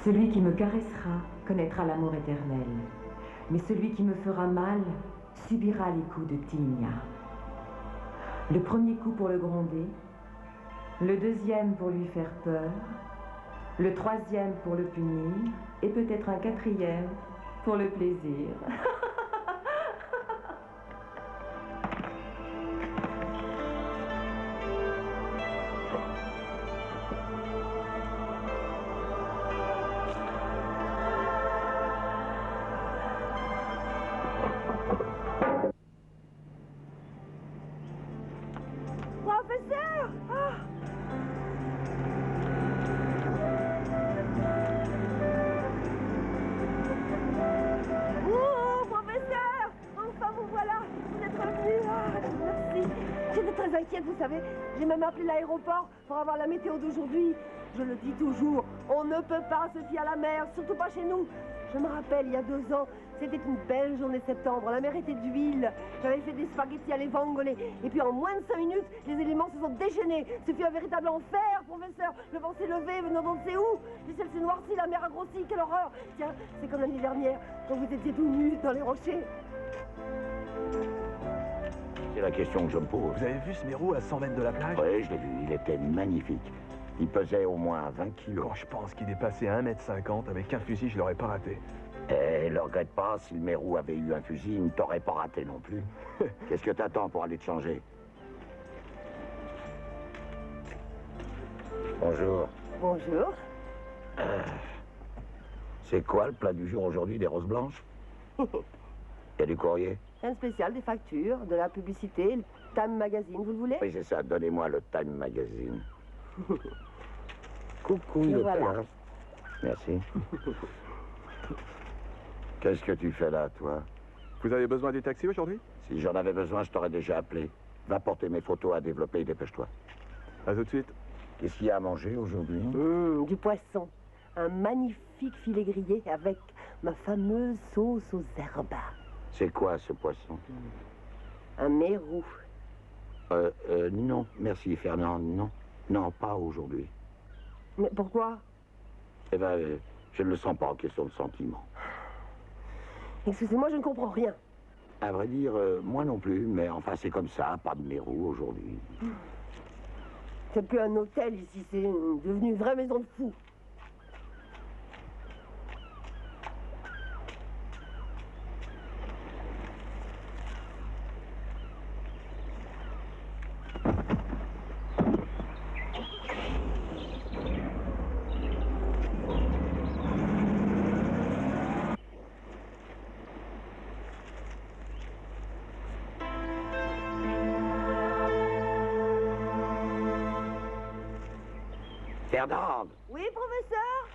Celui qui me caressera connaîtra l'amour éternel, mais celui qui me fera mal subira les coups de Tigna. Le premier coup pour le gronder, le deuxième pour lui faire peur, le troisième pour le punir, et peut-être un quatrième pour le plaisir. Professeur! Ah! Oh, professeur! Enfin, vous voilà! Vous êtes revenu! Ah, merci! J'étais très inquiète, vous savez. J'ai même appelé l'aéroport pour avoir la météo d'aujourd'hui. Je le dis toujours, on ne peut pas se fier à la mer, surtout pas chez nous. Je me rappelle, il y a 2 ans, c'était une belle journée de septembre. La mer était d'huile. J'avais fait des spaghettis à l'evangole. Et puis en moins de 5 minutes, les éléments se sont déchaînés. Ce fut un véritable enfer, professeur. Le vent s'est levé, venant d'on ne sait où. Le ciel s'est noirci, la mer a grossi. Quelle horreur! Tiens, c'est comme l'année dernière, quand vous étiez tout nus dans les rochers. C'est la question que je me pose. Vous avez vu ce mérou à 100 mètres de la plage? Oui, je l'ai vu. Il était magnifique. Il pesait au moins 20 kilos. Quand je pense qu'il est passé à 1,50 m, avec un fusil, je l'aurais pas raté. Eh, ne regrette pas, si le mérou avait eu un fusil, il ne t'aurait pas raté non plus. Qu'est-ce que t'attends pour aller te changer? Bonjour. Bonjour. C'est quoi le plat du jour aujourd'hui, des roses blanches? Il y a du courrier? Un spécial, des factures, de la publicité, le Time Magazine, vous le voulez? Oui, c'est ça. Donnez-moi le Time Magazine. Coucou, il est voilà. là. Merci. Qu'est-ce que tu fais là, toi? Vous avez besoin des taxis aujourd'hui? Si j'en avais besoin, je t'aurais déjà appelé. Va porter mes photos à développer, dépêche-toi. À tout de suite. Qu'est-ce qu'il y a à manger aujourd'hui? Du poisson. Un magnifique filet grillé avec ma fameuse sauce aux herbes. C'est quoi ce poisson? Un mérou. Non, merci Fernand, non. Non, pas aujourd'hui. Mais pourquoi? Eh ben, je ne le sens pas en question de sentiment. Excusez-moi, je ne comprends rien. À vrai dire, moi non plus, mais enfin c'est comme ça, pas de mérou aujourd'hui. C'est plus un hôtel ici, c'est devenu une vraie maison de fous. Fernande! Oui, professeur?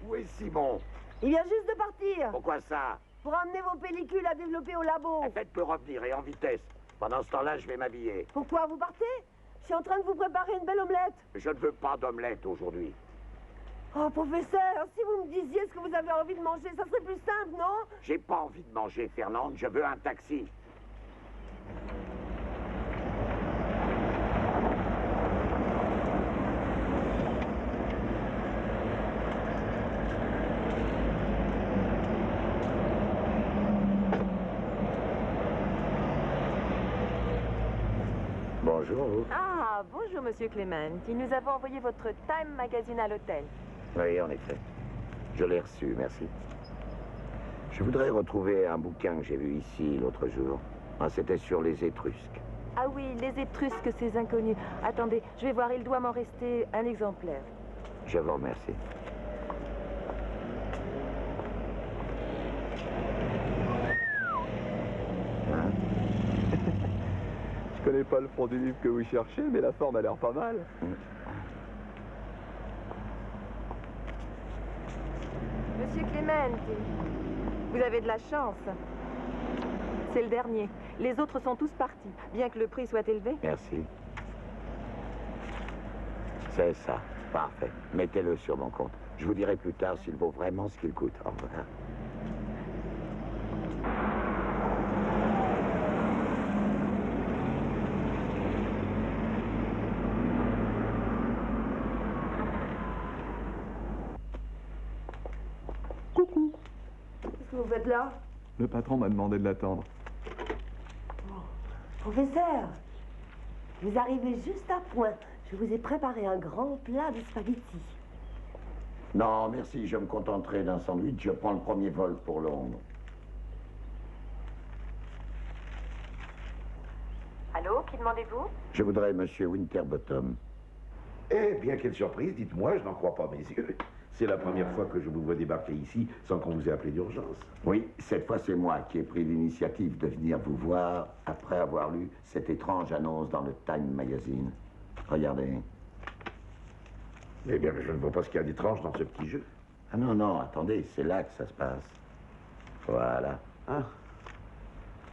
Où est Simon? Il vient juste de partir. Pourquoi ça? Pour amener vos pellicules à développer au labo. Faites-le revenir et en vitesse. Pendant ce temps-là, je vais m'habiller. Pourquoi vous partez? Je suis en train de vous préparer une belle omelette. Je ne veux pas d'omelette aujourd'hui. Oh, professeur, si vous me disiez ce que vous avez envie de manger, ça serait plus simple, non? J'ai pas envie de manger, Fernande, je veux un taxi. Bonjour. Ah, bonjour, monsieur Clément. Nous avons envoyé votre Time Magazine à l'hôtel. Oui, en effet. Je l'ai reçu, merci. Je voudrais retrouver un bouquin que j'ai vu ici l'autre jour. Ah, c'était sur les Étrusques. Ah oui, les Étrusques, ces inconnus. Attendez, je vais voir, il doit m'en rester un exemplaire. Je vous remercie. Hein? Je connais pas le fond du livre que vous cherchez, mais la forme a l'air pas mal. Monsieur Clément, vous avez de la chance. C'est le dernier. Les autres sont tous partis, bien que le prix soit élevé. Merci. C'est ça. Parfait. Mettez-le sur mon compte. Je vous dirai plus tard s'il vaut vraiment ce qu'il coûte. Au revoir. que vous faites là? Le patron m'a demandé de l'attendre. Professeur, vous arrivez juste à point. Je vous ai préparé un grand plat de spaghettis. Non, merci, je me contenterai d'un sandwich. Je prends le premier vol pour Londres. Allô, qui demandez-vous? Je voudrais Monsieur Winterbottom. Eh bien, quelle surprise, dites-moi, je n'en crois pas mes yeux. C'est la première fois que je vous vois débarquer ici sans qu'on vous ait appelé d'urgence. Oui, cette fois c'est moi qui ai pris l'initiative de venir vous voir après avoir lu cette étrange annonce dans le Time Magazine. Regardez. Eh bien, je ne vois pas ce qu'il y a d'étrange dans ce petit jeu. Ah non, non, attendez, c'est là que ça se passe. Voilà. Ah.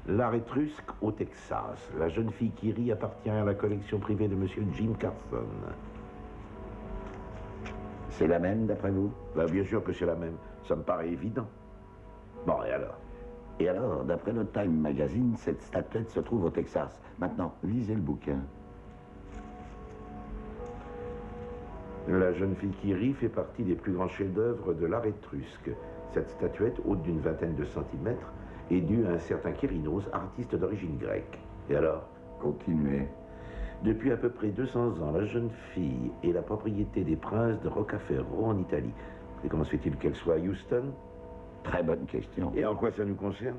L'art étrusque au Texas. La jeune fille qui rit appartient à la collection privée de Monsieur Jim Carson. C'est la même, d'après vous? Ben, bien sûr que c'est la même. Ça me paraît évident. Bon, et alors? Et alors, d'après le Time Magazine, cette statuette se trouve au Texas. Maintenant, lisez le bouquin. La jeune fille qui rit fait partie des plus grands chefs-d'œuvre de l'art étrusque. Cette statuette, haute d'une vingtaine de centimètres, est due à un certain Kérinos, artiste d'origine grecque. Et alors? Continuez. Depuis à peu près 200 ans, la jeune fille est la propriété des princes de Roccaferro en Italie. Et comment se fait-il qu'elle soit à Houston? Très bonne question. Et en quoi ça nous concerne?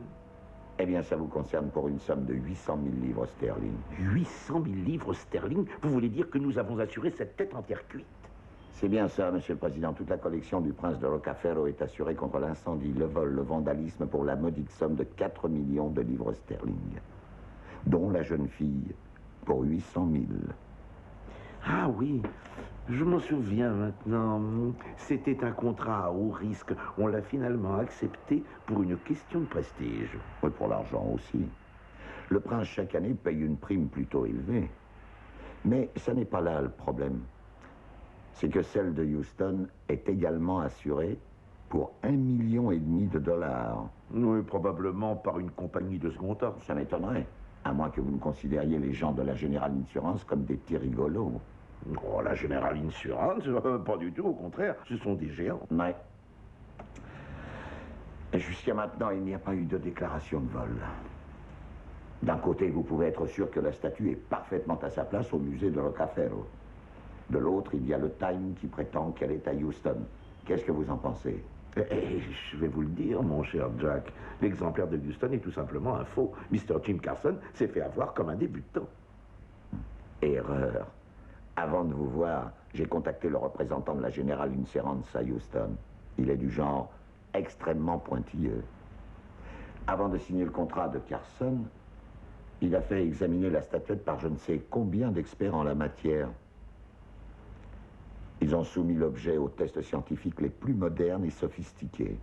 Eh bien, ça vous concerne pour une somme de 800 000 livres sterling. 800 000 livres sterling? Vous voulez dire que nous avons assuré cette tête entière cuite? C'est bien ça, Monsieur le Président. Toute la collection du prince de Roccaferro est assurée contre l'incendie, le vol, le vandalisme pour la modique somme de 4 millions de livres sterling, dont la jeune fille pour 800 000. Ah oui, je m'en souviens maintenant. C'était un contrat à haut risque. On l'a finalement accepté pour une question de prestige. Oui, pour l'argent aussi. Le prince, chaque année, paye une prime plutôt élevée. Mais ça n'est pas là le problème. C'est que celle de Houston est également assurée pour 1,5 million de dollars. Oui, probablement par une compagnie de second ordre. Ça m'étonnerait, à moins que vous ne considériez les gens de la General Insurance comme des petits rigolos. Oh, la General Insurance, pas du tout, au contraire, ce sont des géants. Ouais. Et jusqu'à maintenant, il n'y a pas eu de déclaration de vol. D'un côté, vous pouvez être sûr que la statue est parfaitement à sa place au musée de Roccaferro. De l'autre, il y a le Time qui prétend qu'elle est à Houston. Qu'est-ce que vous en pensez? Je vais vous le dire, mon cher Jack. L'exemplaire de Houston est tout simplement un faux. Mr. Jim Carson s'est fait avoir comme un débutant. Erreur. Avant de vous voir, j'ai contacté le représentant de la General Insurance à Houston. Il est du genre extrêmement pointilleux. Avant de signer le contrat de Carson, il a fait examiner la statuette par je ne sais combien d'experts en la matière. Ils ont soumis l'objet aux tests scientifiques les plus modernes et sophistiqués.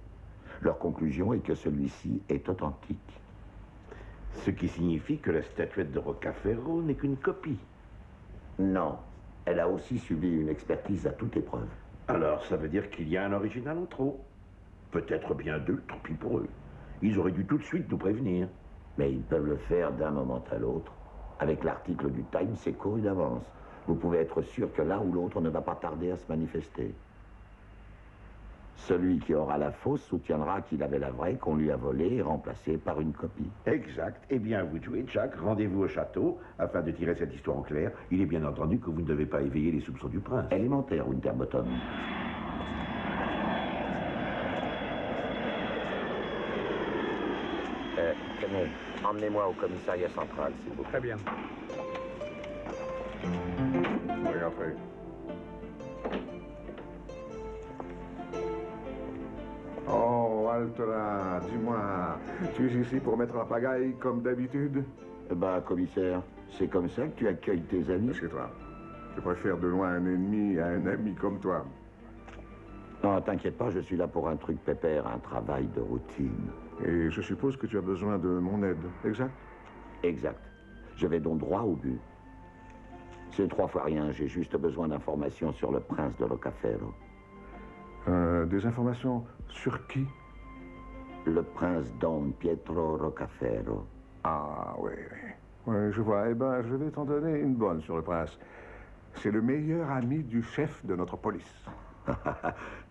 Leur conclusion est que celui-ci est authentique. Ce qui signifie que la statuette de Roccaferro n'est qu'une copie. Non, elle a aussi subi une expertise à toute épreuve. Alors, ça veut dire qu'il y a un original en trop. Peut-être bien deux, tant pis pour eux. Ils auraient dû tout de suite nous prévenir. Mais ils peuvent le faire d'un moment à l'autre. Avec l'article du Time, c'est couru d'avance. Vous pouvez être sûr que l'un ou l'autre ne va pas tarder à se manifester. Celui qui aura la fausse soutiendra qu'il avait la vraie qu'on lui a volée et remplacée par une copie. Exact. Eh bien, vous jouez, Jack. Rendez-vous au château afin de tirer cette histoire en clair. Il est bien entendu que vous ne devez pas éveiller les soupçons du prince. Élémentaire, Winterbottom. Tenez, emmenez-moi au commissariat central, s'il vous plaît. Très bien. Oui, après. Oh, halte là, dis-moi, tu es ici pour mettre la pagaille comme d'habitude? Bah, commissaire, c'est comme ça que tu accueilles tes amis? Chez toi. Je préfère de loin un ennemi à un ami comme toi. Non, t'inquiète pas, je suis là pour un truc pépère, un travail de routine. Et je suppose que tu as besoin de mon aide, exact? Exact. Je vais donc droit au but. C'est 3 fois rien, j'ai juste besoin d'informations sur le prince de Roccaferro. Des informations sur qui? Le prince Don Pietro Roccaferro. Ah, oui, oui. Oui, je vois. Eh ben, je vais t'en donner une bonne sur le prince. C'est le meilleur ami du chef de notre police.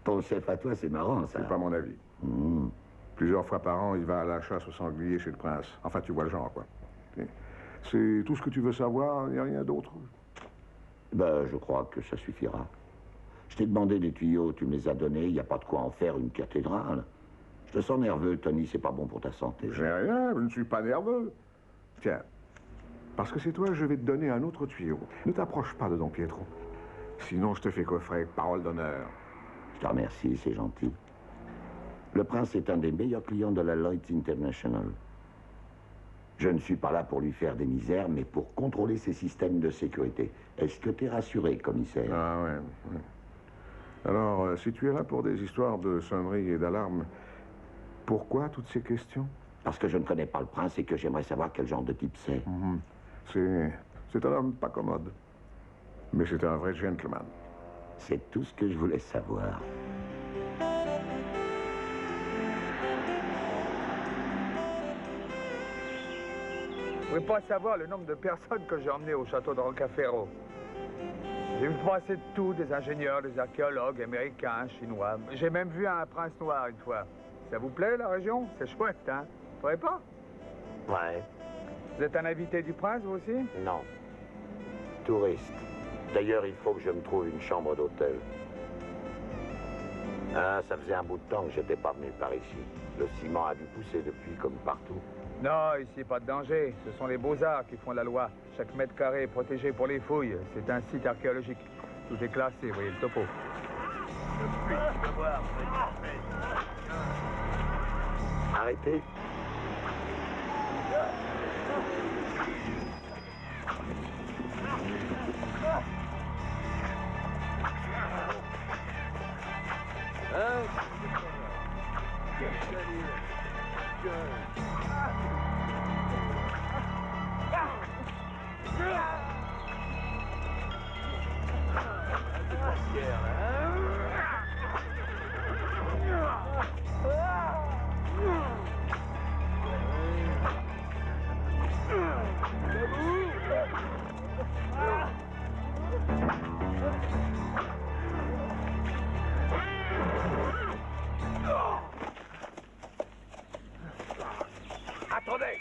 Ton chef à toi, c'est marrant, ça. C'est pas mon avis. Plusieurs fois par an, il va à la chasse au sanglier chez le prince. Enfin, tu vois le genre, quoi. C'est tout ce que tu veux savoir, il n'y a rien d'autre? Ben, je crois que ça suffira. Je t'ai demandé des tuyaux, tu me les as donnés, il n'y a pas de quoi en faire une cathédrale. Je te sens nerveux, Tony, c'est pas bon pour ta santé. J'ai rien, je ne suis pas nerveux. Tiens, parce que c'est toi, je vais te donner un autre tuyau. Ne t'approche pas de Don Pietro. Sinon, je te fais coffrer, parole d'honneur. Je te remercie, c'est gentil. Le prince est un des meilleurs clients de la Lloyd's International. Je ne suis pas là pour lui faire des misères, mais pour contrôler ses systèmes de sécurité. Est-ce que tu es rassuré, commissaire? Ah ouais. Alors, si tu es là pour des histoires de sonnerie et d'alarme, pourquoi toutes ces questions? Parce que je ne connais pas le prince et que j'aimerais savoir quel genre de type c'est. C'est un homme pas commode. Mais c'est un vrai gentleman. C'est tout ce que je voulais savoir. Vous ne pouvez pas savoir le nombre de personnes que j'ai emmenées au château de Roccaferro. J'ai vu passer de tout, des ingénieurs, des archéologues, américains, chinois. J'ai même vu un prince noir une fois. Ça vous plaît, la région? C'est chouette, hein? Vous trouvez pas? Ouais. Vous êtes un invité du prince, vous aussi? Non. Touriste. D'ailleurs, il faut que je me trouve une chambre d'hôtel. Ah, ça faisait un bout de temps que j'étais pas venu par ici. Le ciment a dû pousser depuis comme partout. Non, ici, pas de danger. Ce sont les beaux-arts qui font la loi. Chaque mètre carré est protégé pour les fouilles. C'est un site archéologique. Tout est classé, vous voyez le topo. Arrêtez. Attendez!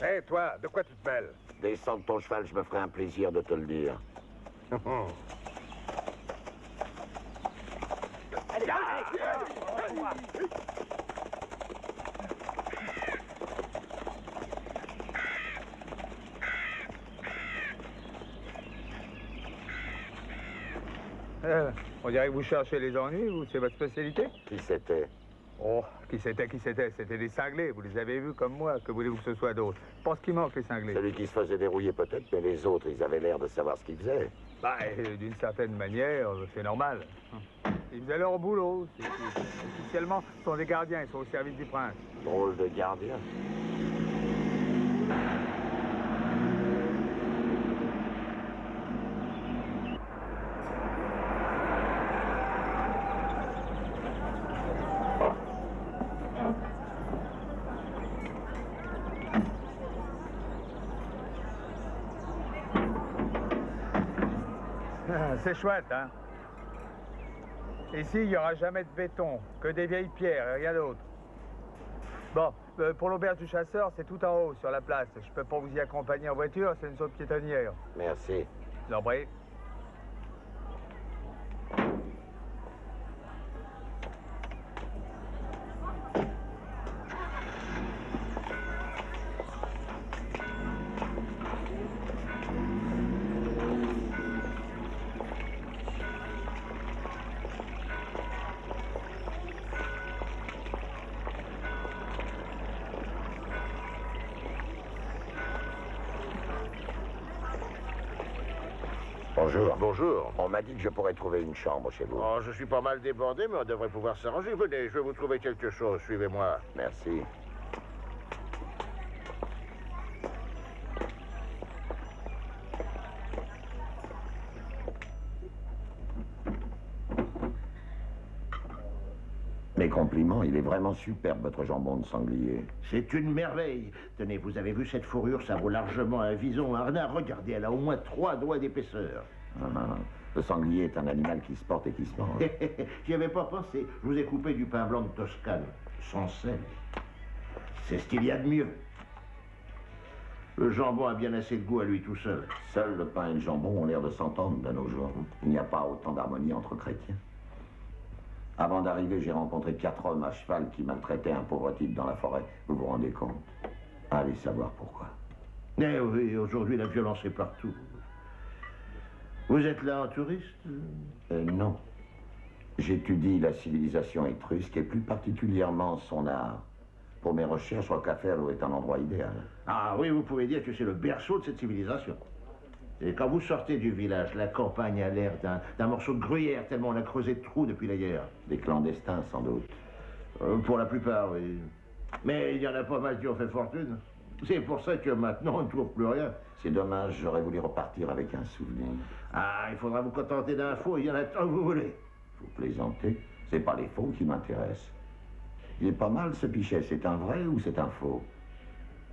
Hé, toi, de quoi tu te mêles? Descends de ton cheval, je me ferai un plaisir de te le dire. On dirait que vous cherchez les ennuis, ou c'est votre spécialité? Qui c'était? Oh, qui c'était? C'était des cinglés, vous les avez vus comme moi, que voulez-vous que ce soit d'autre? Je pense qu'il manque les cinglés. Celui qui se faisait dérouiller peut-être, mais les autres, ils avaient l'air de savoir ce qu'ils faisaient. Bah, d'une certaine manière, c'est normal. Ils faisaient leur boulot. Officiellement, ce sont des gardiens, ils sont au service du prince. Drôle de gardien. C'est chouette, hein? Ici, il n'y aura jamais de béton, que des vieilles pierres et rien d'autre. Bon, pour l'auberge du chasseur, c'est tout en haut, sur la place. Je peux pas vous y accompagner en voiture, c'est une zone piétonnière. Merci. L'embrayé. Bonjour. Bonjour. On m'a dit que je pourrais trouver une chambre chez vous. Oh, je suis pas mal débordé, mais on devrait pouvoir s'arranger. Venez, je vais vous trouver quelque chose. Suivez-moi. Merci. Mes compliments, il est vraiment superbe, votre jambon de sanglier. C'est une merveille. Tenez, vous avez vu cette fourrure, ça vaut largement un vison, un renard. Regardez, elle a au moins 3 doigts d'épaisseur. Ah, Le sanglier est un animal qui se porte et qui se mange. J'y avais pas pensé. Je vous ai coupé du pain blanc de Toscane, sans sel. C'est ce qu'il y a de mieux. Le jambon a bien assez de goût à lui tout seul. Seul le pain et le jambon ont l'air de s'entendre de nos jours. Il n'y a pas autant d'harmonie entre chrétiens. Avant d'arriver, j'ai rencontré 4 hommes à cheval qui maltraitaient un pauvre type dans la forêt. Vous vous rendez compte? Allez savoir pourquoi. Eh oui, aujourd'hui, la violence est partout. Vous êtes là en touriste? Non. J'étudie la civilisation étrusque et plus particulièrement son art. Pour mes recherches, Roccaferro est un endroit idéal. Ah oui, vous pouvez dire que c'est le berceau de cette civilisation. Et quand vous sortez du village, la campagne a l'air d'un morceau de gruyère, tellement on a creusé de trous depuis la guerre. Des clandestins, sans doute. Pour la plupart, oui. Mais il y en a pas mal qui ont fait fortune. C'est pour ça que maintenant, on ne trouve plus rien. C'est dommage, j'aurais voulu repartir avec un souvenir. Ah, il faudra vous contenter d'un faux, il y en a tant que vous voulez. Vous plaisantez? C'est pas les faux qui m'intéressent. Il est pas mal ce pichet, c'est un vrai ou c'est un faux?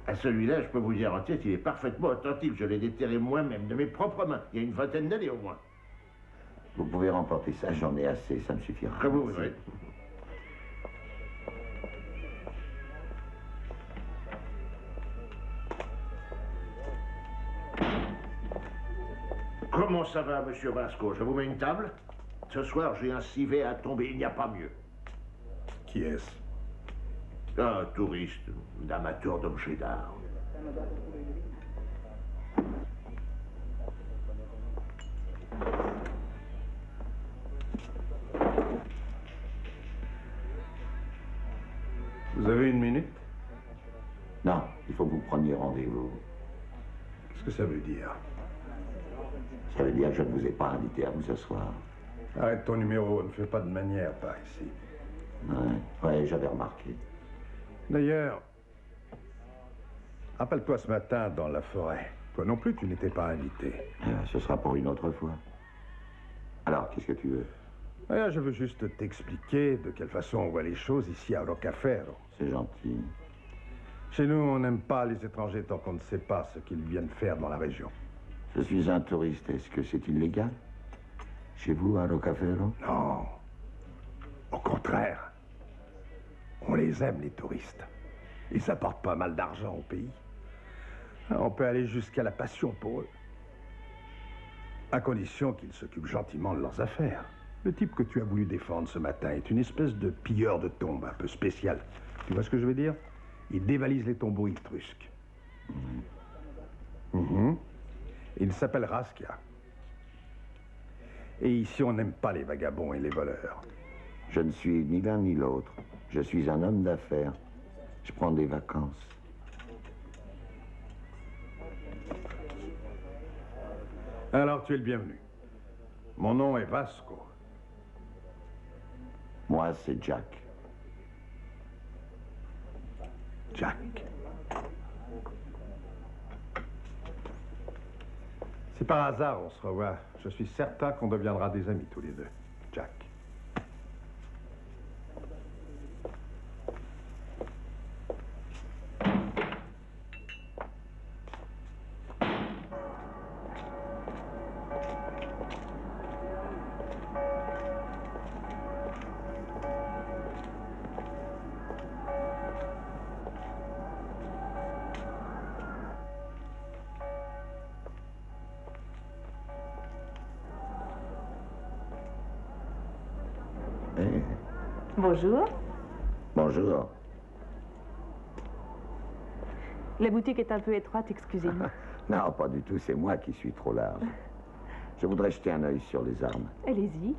À celui-là, je peux vous garantir qu'il est parfaitement authentique. Je l'ai déterré moi-même, de mes propres mains, il y a une vingtaine d'années au moins. Vous pouvez remporter ça, j'en ai assez, ça me suffira. Comme vous voudrez. Comment ça va, monsieur Vasco? Je vous mets une table? Ce soir, j'ai un civet à tomber, il n'y a pas mieux. Qui est-ce? Un touriste, un amateur d'objets d'art. Vous avez une minute? Non, il faut que vous preniez rendez-vous. Qu'est-ce que ça veut dire? Ça veut dire que je ne vous ai pas invité à vous asseoir. Arrête ton numéro, ne fais pas de manière par ici. Ouais, j'avais remarqué. D'ailleurs, rappelle-toi ce matin dans la forêt. Toi non plus, tu n'étais pas invité. Ce sera pour une autre fois. Alors, qu'est-ce que tu veux? Rien, je veux juste t'expliquer de quelle façon on voit les choses ici à Roccaferro. C'est gentil. Chez nous, on n'aime pas les étrangers tant qu'on ne sait pas ce qu'ils viennent faire dans la région. Je suis un touriste. Est-ce que c'est illégal? Chez vous, à Roccaferro? Non. Au contraire. On les aime, les touristes. Ils apportent pas mal d'argent au pays. On peut aller jusqu'à la passion pour eux. À condition qu'ils s'occupent gentiment de leurs affaires. Le type que tu as voulu défendre ce matin est une espèce de pilleur de tombes un peu spécial. Tu vois ce que je veux dire? Il dévalise les tombeaux étrusques. Il s'appelle Raskia. Et ici, on n'aime pas les vagabonds et les voleurs. Je ne suis ni l'un ni l'autre. Je suis un homme d'affaires. Je prends des vacances. Alors, tu es le bienvenu. Mon nom est Vasco. Moi, c'est Jack. Jack. Si par hasard on se revoit, je suis certain qu'on deviendra des amis tous les deux. Jack. Bonjour. Bonjour. La boutique est un peu étroite, excusez-moi. Non, pas du tout, c'est moi qui suis trop large. Je voudrais jeter un œil sur les armes. Allez-y.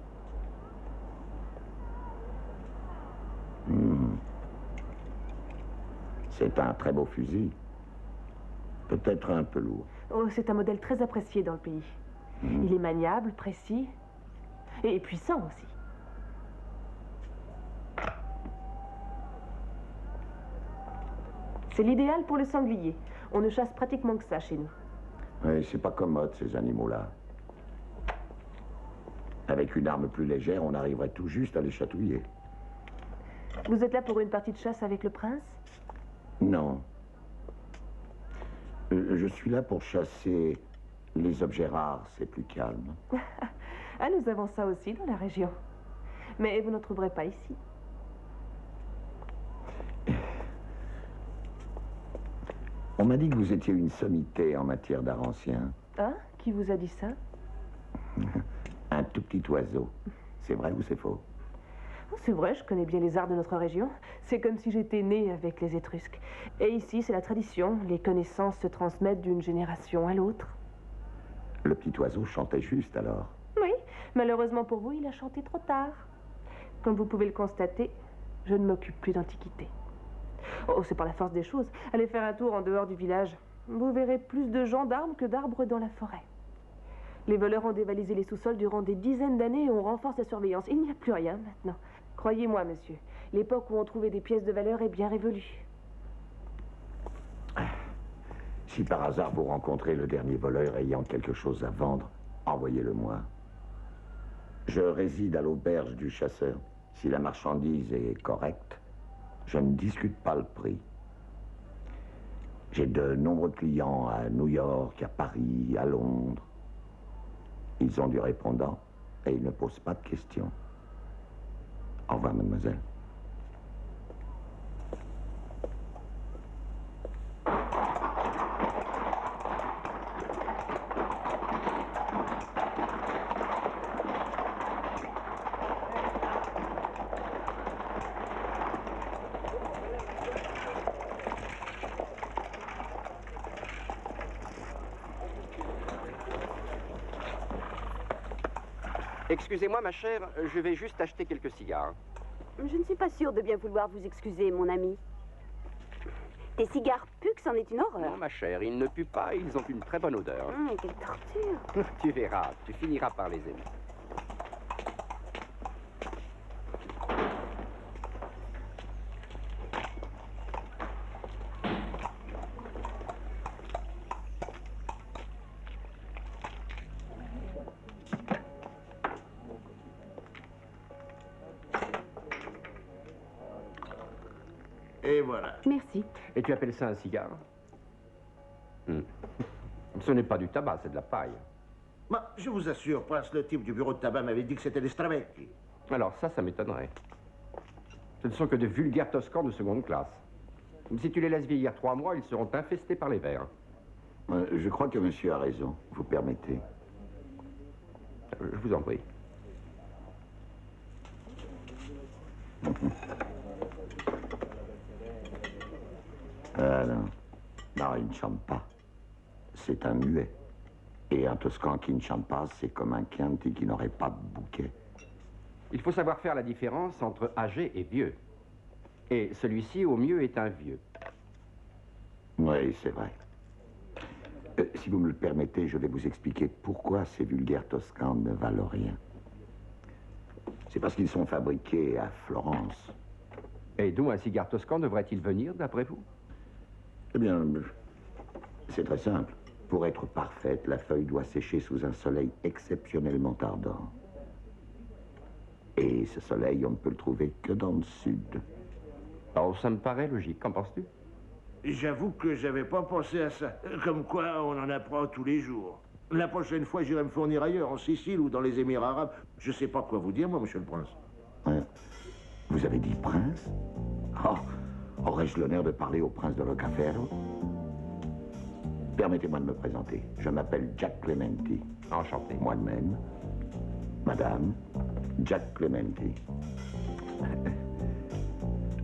C'est un très beau fusil. Peut-être un peu lourd. Oh, c'est un modèle très apprécié dans le pays. Il est maniable, précis et puissant aussi. C'est l'idéal pour le sanglier. On ne chasse pratiquement que ça chez nous. Oui, c'est pas commode, ces animaux-là. Avec une arme plus légère, on arriverait tout juste à les chatouiller. Vous êtes là pour une partie de chasse avec le prince? Non. Je suis là pour chasser les objets rares, c'est plus calme. Ah, nous avons ça aussi dans la région. Mais vous n'en trouverez pas ici. On m'a dit que vous étiez une sommité en matière d'art ancien. Hein? Qui vous a dit ça? Un tout petit oiseau. C'est vrai ou c'est faux? Oh, c'est vrai, je connais bien les arts de notre région. C'est comme si j'étais née avec les Étrusques. Et ici, c'est la tradition. Les connaissances se transmettent d'une génération à l'autre. Le petit oiseau chantait juste alors. Oui, malheureusement pour vous, il a chanté trop tard. Comme vous pouvez le constater, je ne m'occupe plus d'antiquité. Oh, c'est par la force des choses. Allez faire un tour en dehors du village. Vous verrez plus de gendarmes que d'arbres dans la forêt. Les voleurs ont dévalisé les sous-sols durant des dizaines d'années et on renforce la surveillance. Il n'y a plus rien maintenant. Croyez-moi, monsieur, l'époque où on trouvait des pièces de valeur est bien révolue. Si par hasard vous rencontrez le dernier voleur ayant quelque chose à vendre, envoyez-le-moi. Je réside à l'auberge du chasseur. Si la marchandise est correcte, je ne discute pas le prix. J'ai de nombreux clients à New York, à Paris, à Londres. Ils ont du répondant et ils ne posent pas de questions. Au revoir, mademoiselle. Excusez-moi, ma chère, je vais juste acheter quelques cigares. Je ne suis pas sûre de bien vouloir vous excuser, mon ami. Tes cigares puent, c'en est une horreur. Non, ma chère, ils ne puent pas, ils ont une très bonne odeur. Quelle torture. Tu verras, tu finiras par les aimer. Et voilà. Merci. Et tu appelles ça un cigare? Ce n'est pas du tabac, c'est de la paille. Bah, je vous assure, Prince, le type du bureau de tabac m'avait dit que c'était des Stravecchi. Alors ça m'étonnerait. Ce ne sont que de vulgaires toscans de seconde classe. Si tu les laisses vieillir 3 mois, ils seront infestés par les vers. Je crois que monsieur a raison. Vous permettez? Je vous en prie. Non, il ne chante pas. C'est un muet. Et un Toscan qui ne chante pas, c'est comme un Chianti qui n'aurait pas de bouquet. Il faut savoir faire la différence entre âgé et vieux. Et celui-ci, au mieux, est un vieux. Oui, c'est vrai. Si vous me le permettez, je vais vous expliquer pourquoi ces vulgaires Toscans ne valent rien. C'est parce qu'ils sont fabriqués à Florence. Et d'où un cigare toscan devrait-il venir, d'après vous? Eh bien, c'est très simple. Pour être parfaite, la feuille doit sécher sous un soleil exceptionnellement ardent. Et ce soleil, on ne peut le trouver que dans le sud. Alors, ça me paraît logique. Qu'en penses-tu? J'avoue que j'avais pas pensé à ça. Comme quoi, on en apprend tous les jours. La prochaine fois, j'irai me fournir ailleurs, en Sicile ou dans les Émirats arabes. Je sais pas quoi vous dire, moi, monsieur le prince. Vous avez dit prince? Oh, aurais-je l'honneur de parler au prince de Rocafero? Permettez-moi de me présenter. Je m'appelle Jack Clementi. Enchanté. Moi-même. Madame, Jack Clementi.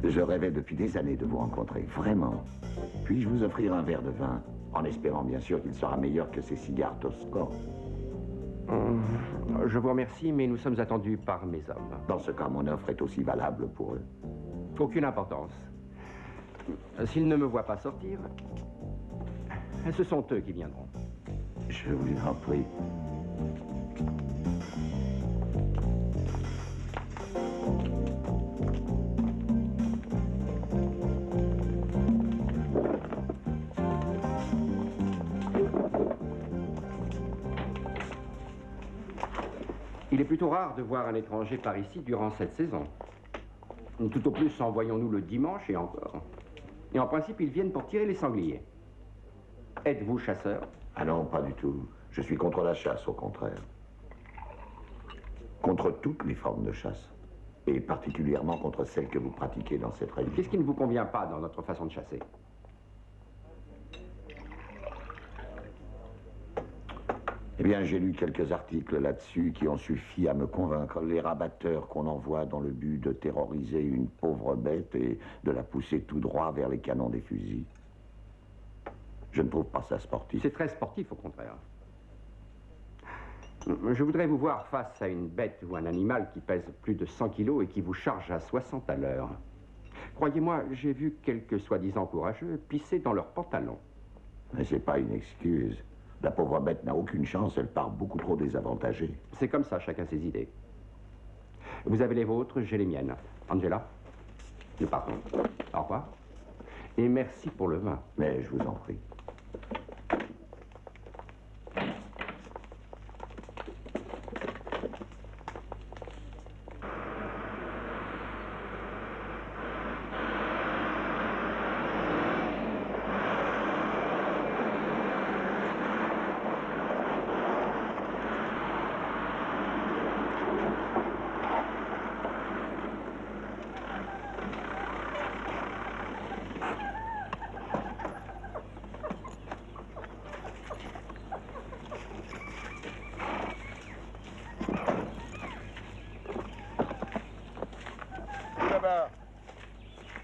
Je rêvais depuis des années de vous rencontrer, vraiment. Puis-je vous offrir un verre de vin, en espérant bien sûr qu'il sera meilleur que ces cigares toscans? Je vous remercie, mais nous sommes attendus par mes hommes. Dans ce cas, mon offre est aussi valable pour eux. Aucune importance. S'ils ne me voient pas sortir, ce sont eux qui viendront. Je vous en prie. Il est plutôt rare de voir un étranger par ici durant cette saison. Tout au plus en voyons-nous le dimanche et encore. Et en principe, ils viennent pour tirer les sangliers. Êtes-vous chasseur? Ah non, pas du tout. Je suis contre la chasse, au contraire. Contre toutes les formes de chasse. Et particulièrement contre celles que vous pratiquez dans cette région. Qu'est-ce qui ne vous convient pas dans notre façon de chasser? Eh bien, j'ai lu quelques articles là-dessus qui ont suffi à me convaincre les rabatteurs qu'on envoie dans le but de terroriser une pauvre bête et de la pousser tout droit vers les canons des fusils. Je ne trouve pas ça sportif. C'est très sportif, au contraire. Je voudrais vous voir face à une bête ou un animal qui pèse plus de 100 kilos et qui vous charge à 60 à l'heure. Croyez-moi, j'ai vu quelques soi-disant courageux pisser dans leurs pantalons. Mais c'est pas une excuse. La pauvre bête n'a aucune chance, elle part beaucoup trop désavantagée. C'est comme ça, chacun ses idées. Vous avez les vôtres, j'ai les miennes. Angela, nous partons. Au revoir. Et merci pour le vin. Mais je vous en prie.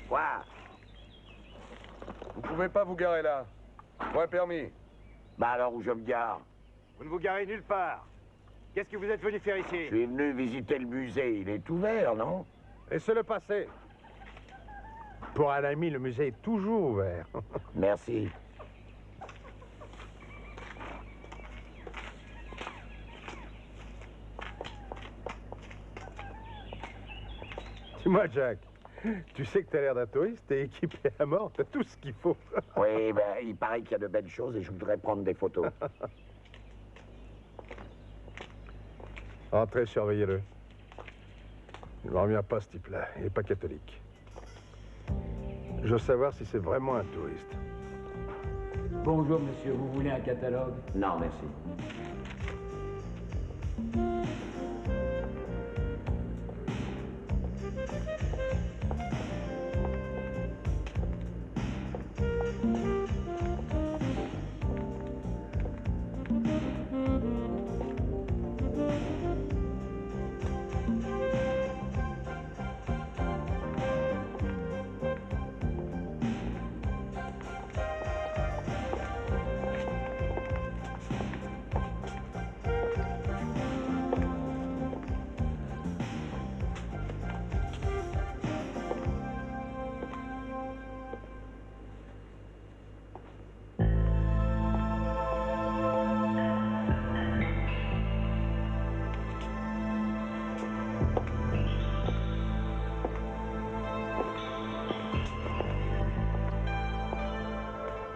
Quoi? Vous pouvez pas vous garer là. Point permis. Bah alors où je me gare? Vous ne vous garez nulle part. Qu'est-ce que vous êtes venu faire ici? Je suis venu visiter le musée. Il est ouvert, non? Laissez-le passer. Pour un ami, le musée est toujours ouvert. Merci. Dis-moi, Jack, tu sais que t'as l'air d'un touriste, t'es équipé à mort, t'as tout ce qu'il faut. Oui, ben, il paraît qu'il y a de belles choses et je voudrais prendre des photos. Entrez, surveillez-le. Il ne revient pas, ce type-là. Il n'est pas catholique. Je veux savoir si c'est vraiment un touriste. Bonjour, monsieur. Vous voulez un catalogue? Non, merci.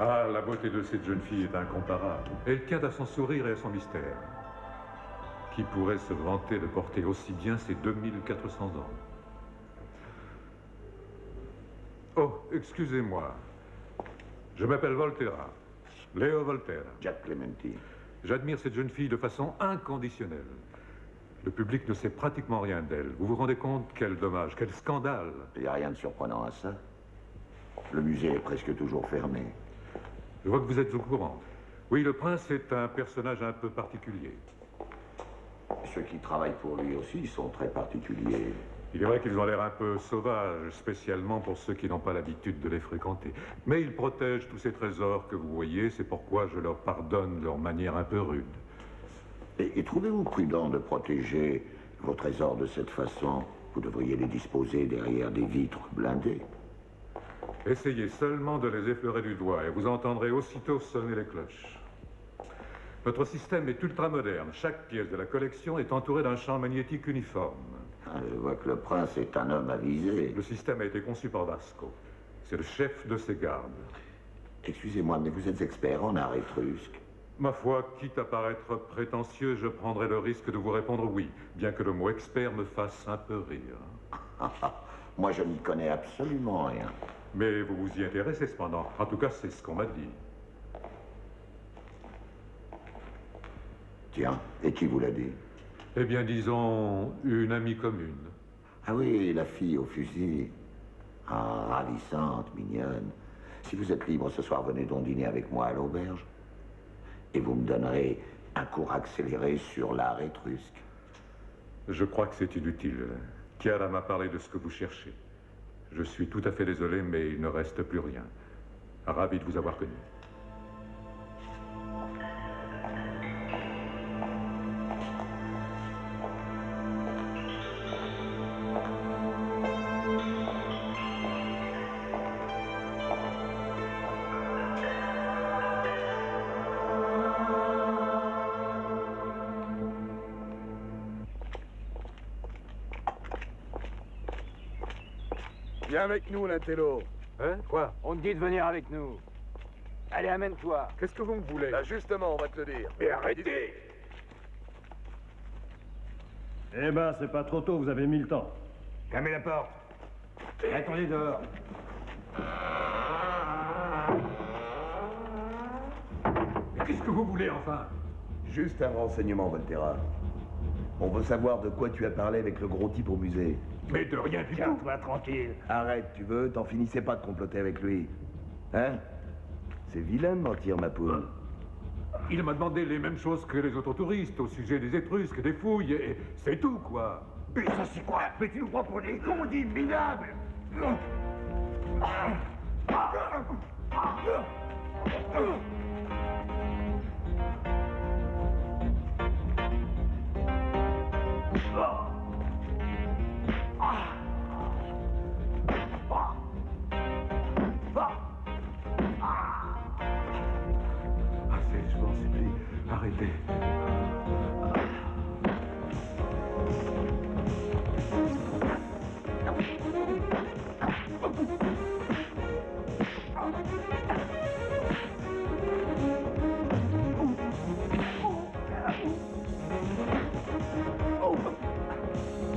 Ah, la beauté de cette jeune fille est incomparable. Elle tient à son sourire et à son mystère. Qui pourrait se vanter de porter aussi bien ses 2400 ans? Oh, excusez-moi. Je m'appelle Volterra. Léo Volterra. Jack Clementi. J'admire cette jeune fille de façon inconditionnelle. Le public ne sait pratiquement rien d'elle. Vous vous rendez compte? Quel dommage, quel scandale. Il n'y a rien de surprenant à ça. Le musée est presque toujours fermé. Je vois que vous êtes au courant. Oui, le prince est un personnage un peu particulier. Ceux qui travaillent pour lui aussi sont très particuliers. Il est vrai qu'ils ont l'air un peu sauvages, spécialement pour ceux qui n'ont pas l'habitude de les fréquenter. Mais ils protègent tous ces trésors que vous voyez, c'est pourquoi je leur pardonne leur manière un peu rude. Et trouvez-vous prudent de protéger vos trésors de cette façon? Vous devriez les disposer derrière des vitres blindées. Essayez seulement de les effleurer du doigt et vous entendrez aussitôt sonner les cloches. Notre système est ultra-moderne. Chaque pièce de la collection est entourée d'un champ magnétique uniforme. Ah, je vois que le prince est un homme avisé. Le système a été conçu par Vasco. C'est le chef de ses gardes. Excusez-moi, mais vous êtes expert en art étrusque. Ma foi, quitte à paraître prétentieux, je prendrai le risque de vous répondre oui, bien que le mot expert me fasse un peu rire. Moi, je n'y connais absolument rien. Mais vous vous y intéressez cependant. En tout cas, c'est ce qu'on m'a dit. Tiens, et qui vous l'a dit? Eh bien, disons, une amie commune. Ah oui, la fille au fusil. Ah, ravissante, mignonne. Si vous êtes libre ce soir, venez donc dîner avec moi à l'auberge. Et vous me donnerez un cours accéléré sur l'art étrusque. Je crois que c'est inutile. Chiara m'a parlé de ce que vous cherchez. Je suis tout à fait désolé, mais il ne reste plus rien. Ravi de vous avoir connu. Viens avec nous, l'intello. Hein? Quoi? On te dit de venir avec nous. Allez, amène-toi. Qu'est-ce que vous me voulez? Là, justement, on va te le dire. Mais arrêtez! Eh ben, c'est pas trop tôt, vous avez mis le temps. Fermez la porte. Attendez dehors. Mais qu'est-ce que vous voulez, enfin? Juste un renseignement, Volterra. On veut savoir de quoi tu as parlé avec le gros type au musée. Mais de rien du tout. Tiens-toi tranquille. Arrête, tu veux, t'en finissais pas de comploter avec lui. Hein? C'est vilain de mentir, ma poule. Il m'a demandé les mêmes choses que les autres touristes au sujet des Étrusques, des fouilles, et c'est tout, quoi. Mais ça, c'est quoi? Mais tu nous prends pour des cons, dis minables! Assez, je m'en supplie. Arrêtez.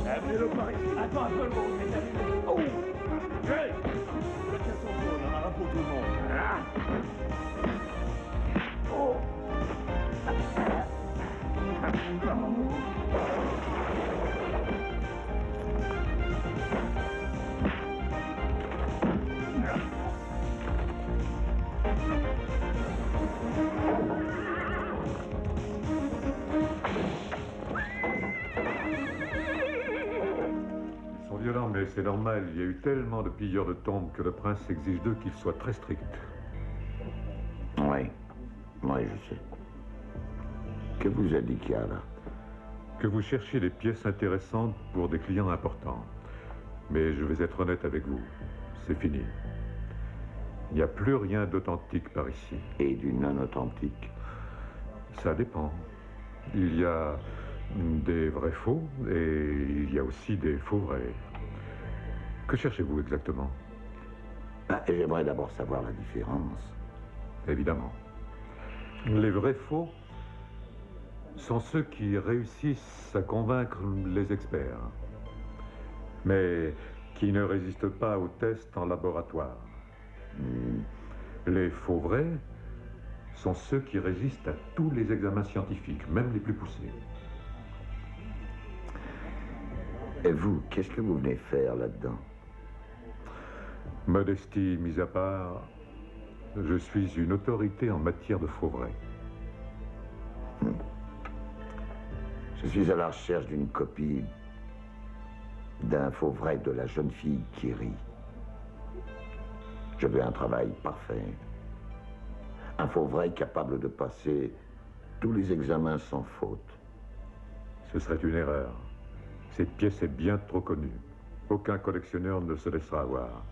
Amenez-le par ici. Attends un peu, le monde. Oh! Hey! Tiens ton dos, il y en aura pour tout le monde. Oh! Ils sont violents, mais c'est normal. Il y a eu tellement de pilleurs de tombes que le prince exige d'eux qu'ils soient très stricts. Oui, je sais. Que vous a dit Chiara? Que vous cherchiez des pièces intéressantes pour des clients importants. Mais je vais être honnête avec vous, c'est fini. Il n'y a plus rien d'authentique par ici. Et du non-authentique? Ça dépend. Il y a des vrais faux et il y a aussi des faux vrais. Que cherchez-vous exactement? J'aimerais d'abord savoir la différence. Évidemment. Les vrais faux sont ceux qui réussissent à convaincre les experts, mais qui ne résistent pas aux tests en laboratoire. Les faux vrais sont ceux qui résistent à tous les examens scientifiques, même les plus poussés. Et vous, qu'est-ce que vous venez faire là-dedans? Modestie mise à part, je suis une autorité en matière de faux vrais. Je suis à la recherche d'une copie d'un faux vrai de la jeune fille qui rit. Je veux un travail parfait. Un faux vrai capable de passer tous les examens sans faute. Ce serait une erreur. Cette pièce est bien trop connue. Aucun collectionneur ne se laissera avoir.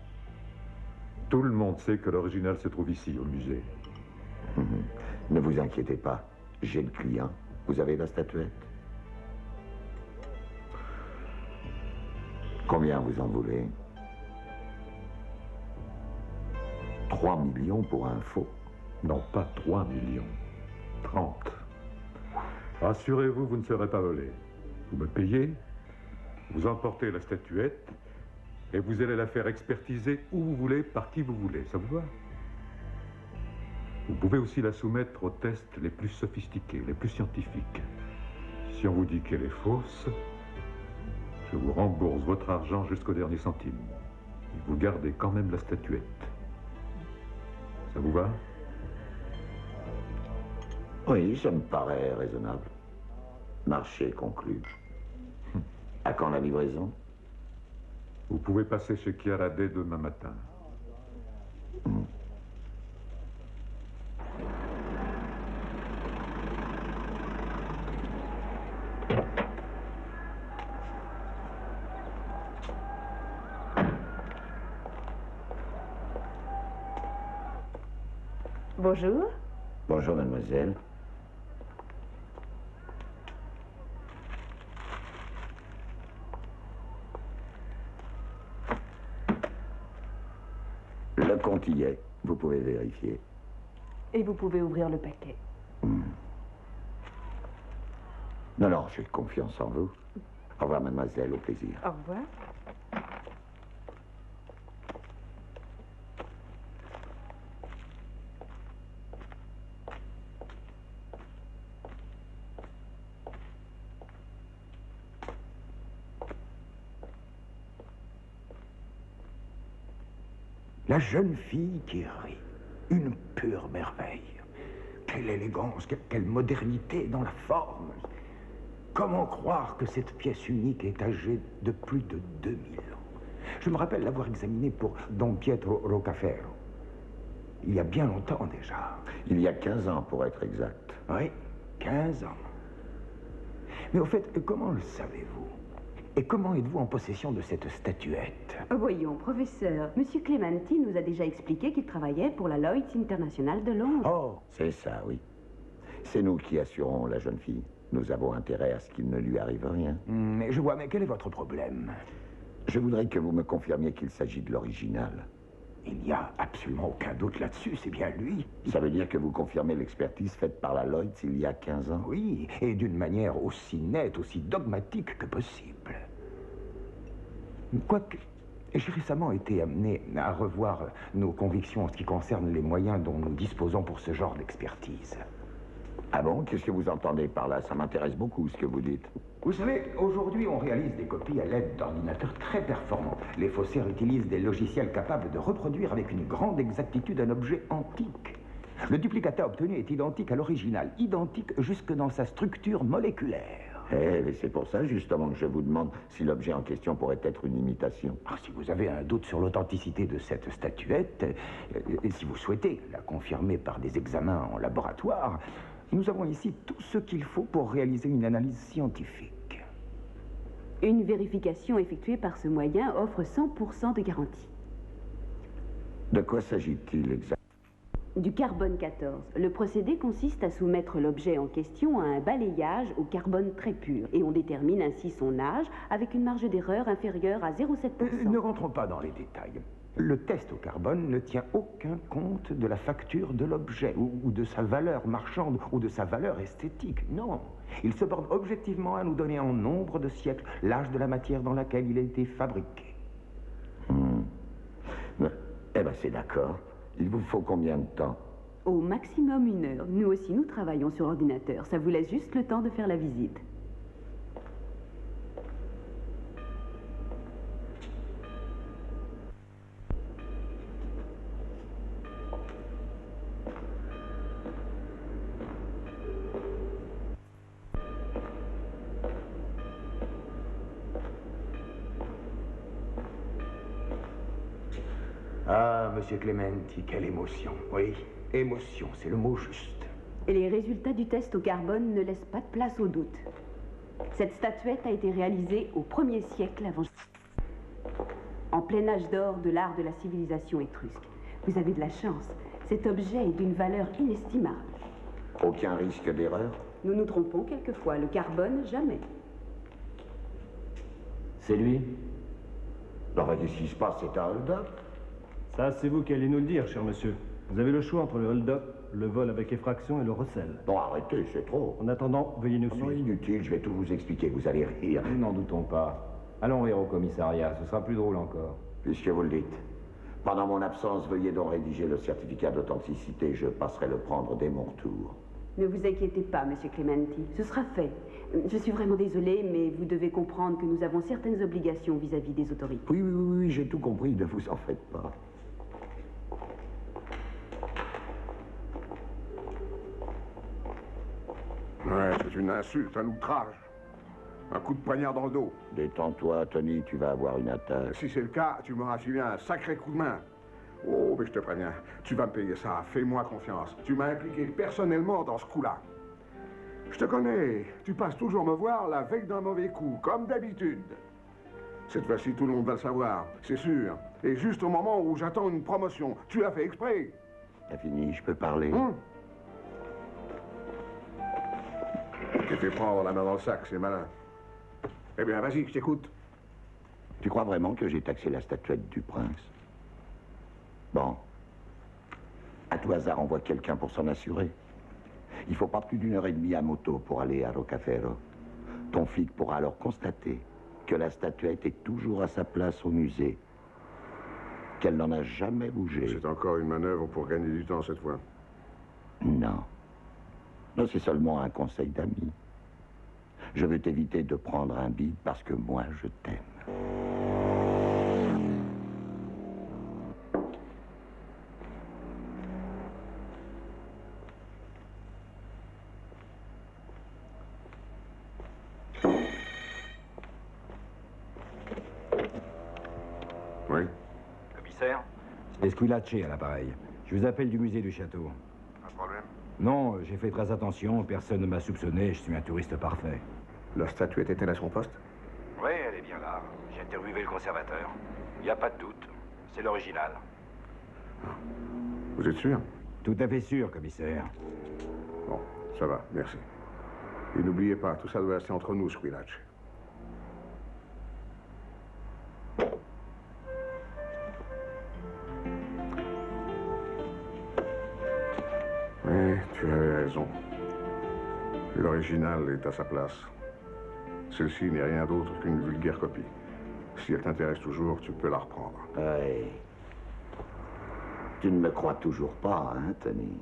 Tout le monde sait que l'original se trouve ici, au musée. Ne vous inquiétez pas, j'ai le client. Vous avez la statuette? Combien vous en voulez? 3 millions pour un faux? Non, pas 3 millions. 30. Rassurez-vous, vous ne serez pas volé. Vous me payez, vous emportez la statuette, et vous allez la faire expertiser où vous voulez, par qui vous voulez. Ça vous va? Vous pouvez aussi la soumettre aux tests les plus sophistiqués, les plus scientifiques. Si on vous dit qu'elle est fausse, je vous rembourse votre argent jusqu'au dernier centime. Et vous gardez quand même la statuette. Ça vous va? Oui, ça me paraît raisonnable. Marché conclu. À quand la livraison? Vous pouvez passer chez Chiara dès demain matin. Bonjour. Bonjour, mademoiselle. Le compte y est. Vous pouvez vérifier. Et vous pouvez ouvrir le paquet. Non, non, j'ai confiance en vous. Au revoir, mademoiselle, au plaisir. Au revoir. La jeune fille qui rit, une pure merveille. Quelle élégance, quelle modernité dans la forme. Comment croire que cette pièce unique est âgée de plus de 2000 ans? Je me rappelle l'avoir examinée pour Don Pietro Roccafero. Il y a bien longtemps déjà. Il y a 15 ans, pour être exact. Oui, 15 ans. Mais au fait, comment le savez-vous? Et comment êtes-vous en possession de cette statuette? Voyons, professeur, Monsieur Clementi nous a déjà expliqué qu'il travaillait pour la Lloyd's International de Londres. Oh, c'est ça, oui. C'est nous qui assurons la jeune fille. Nous avons intérêt à ce qu'il ne lui arrive rien. Mais je vois, mais quel est votre problème? Je voudrais que vous me confirmiez qu'il s'agit de l'original. Il n'y a absolument aucun doute là-dessus, c'est bien lui. Ça veut dire que vous confirmez l'expertise faite par la Lloyd's il y a 15 ans? Oui, et d'une manière aussi nette, aussi dogmatique que possible. Quoique, j'ai récemment été amené à revoir nos convictions en ce qui concerne les moyens dont nous disposons pour ce genre d'expertise. Ah bon? Qu'est-ce que vous entendez par là? Ça m'intéresse beaucoup, ce que vous dites. Vous savez, aujourd'hui, on réalise des copies à l'aide d'ordinateurs très performants. Les faussaires utilisent des logiciels capables de reproduire avec une grande exactitude un objet antique. Le duplicata obtenu est identique à l'original, identique jusque dans sa structure moléculaire. Eh, c'est pour ça, justement, que je vous demande si l'objet en question pourrait être une imitation. Ah, si vous avez un doute sur l'authenticité de cette statuette, et si vous souhaitez la confirmer par des examens en laboratoire, nous avons ici tout ce qu'il faut pour réaliser une analyse scientifique. Une vérification effectuée par ce moyen offre 100% de garantie. De quoi s'agit-il exactement? Du carbone 14. Le procédé consiste à soumettre l'objet en question à un balayage au carbone très pur. Et on détermine ainsi son âge avec une marge d'erreur inférieure à 0,7%. Ne rentrons pas dans les détails. Le test au carbone ne tient aucun compte de la facture de l'objet, ou de sa valeur marchande, ou de sa valeur esthétique. Non. Il se borne objectivement à nous donner en nombre de siècles l'âge de la matière dans laquelle il a été fabriqué. Eh ben, c'est d'accord. Il vous faut combien de temps? Au maximum 1 heure. Nous aussi, nous travaillons sur ordinateur. Ça vous laisse juste le temps de faire la visite. Ah, Monsieur Clementi, quelle émotion. Oui, émotion, c'est le mot juste. Et les résultats du test au carbone ne laissent pas de place au doute. Cette statuette a été réalisée au 1er siècle avant... en plein âge d'or de l'art de la civilisation étrusque. Vous avez de la chance. Cet objet est d'une valeur inestimable. Aucun risque d'erreur? Nous nous trompons quelquefois. Le carbone, jamais. C'est lui? Non, mais qu'est-ce qui se passe? C'est un hold-up? Ça, c'est vous qui allez nous le dire, cher monsieur. Vous avez le choix entre le hold-up, le vol avec effraction et le recel. Non, arrêtez, c'est trop. En attendant, veuillez nous Non, suivre. inutile, je vais tout vous expliquer, vous allez rire. Nous n'en doutons pas. Allons rire au commissariat, ce sera plus drôle encore. Puisque vous le dites. Pendant mon absence, veuillez donc rédiger le certificat d'authenticité. Je passerai le prendre dès mon retour. Ne vous inquiétez pas, Monsieur Clementi, ce sera fait. Je suis vraiment désolée, mais vous devez comprendre que nous avons certaines obligations vis-à-vis des autorités. Oui, j'ai tout compris, ne vous en faites pas. Ouais, c'est une insulte, un outrage. Un coup de poignard dans le dos. Détends-toi, Tony, tu vas avoir une attaque. Si c'est le cas, tu m'auras filé un sacré coup de main. Oh, mais je te préviens, tu vas me payer ça, fais-moi confiance. Tu m'as impliqué personnellement dans ce coup-là. Je te connais, tu passes toujours me voir la veille d'un mauvais coup, comme d'habitude. Cette fois-ci, tout le monde va le savoir, c'est sûr. Et juste au moment où j'attends une promotion, tu l'as fait exprès. T'as fini, je peux parler. Tu t'es prendre la main dans le sac, c'est malin. Eh bien, vas-y, je t'écoute. Tu crois vraiment que j'ai taxé la statuette du prince? Bon. À tout hasard, envoie quelqu'un pour s'en assurer. Il faut pas plus d'une heure et demie à moto pour aller à Rocafero. Ton flic pourra alors constater que la statuette est toujours à sa place au musée. Qu'elle n'en a jamais bougé. C'est encore une manœuvre pour gagner du temps cette fois. Non. Non, c'est seulement un conseil d'ami. Je veux t'éviter de prendre un bide parce que moi, je t'aime. Oui. Commissaire, c'est Squillace à l'appareil. Je vous appelle du musée du château. Un problème? Non, j'ai fait très attention, personne ne m'a soupçonné, je suis un touriste parfait. La statuette est-elle à son poste? Oui, elle est bien là. J'ai interviewé le conservateur. Il n'y a pas de doute, c'est l'original. Vous êtes sûr? Tout à fait sûr, commissaire. Bon, ça va, merci. Et n'oubliez pas, tout ça doit rester entre nous, Squillace. Oui, tu avais raison. L'original est à sa place. Celle-ci n'est rien d'autre qu'une vulgaire copie. Si elle t'intéresse toujours, tu peux la reprendre. Oui. Tu ne me crois toujours pas, hein, Tony?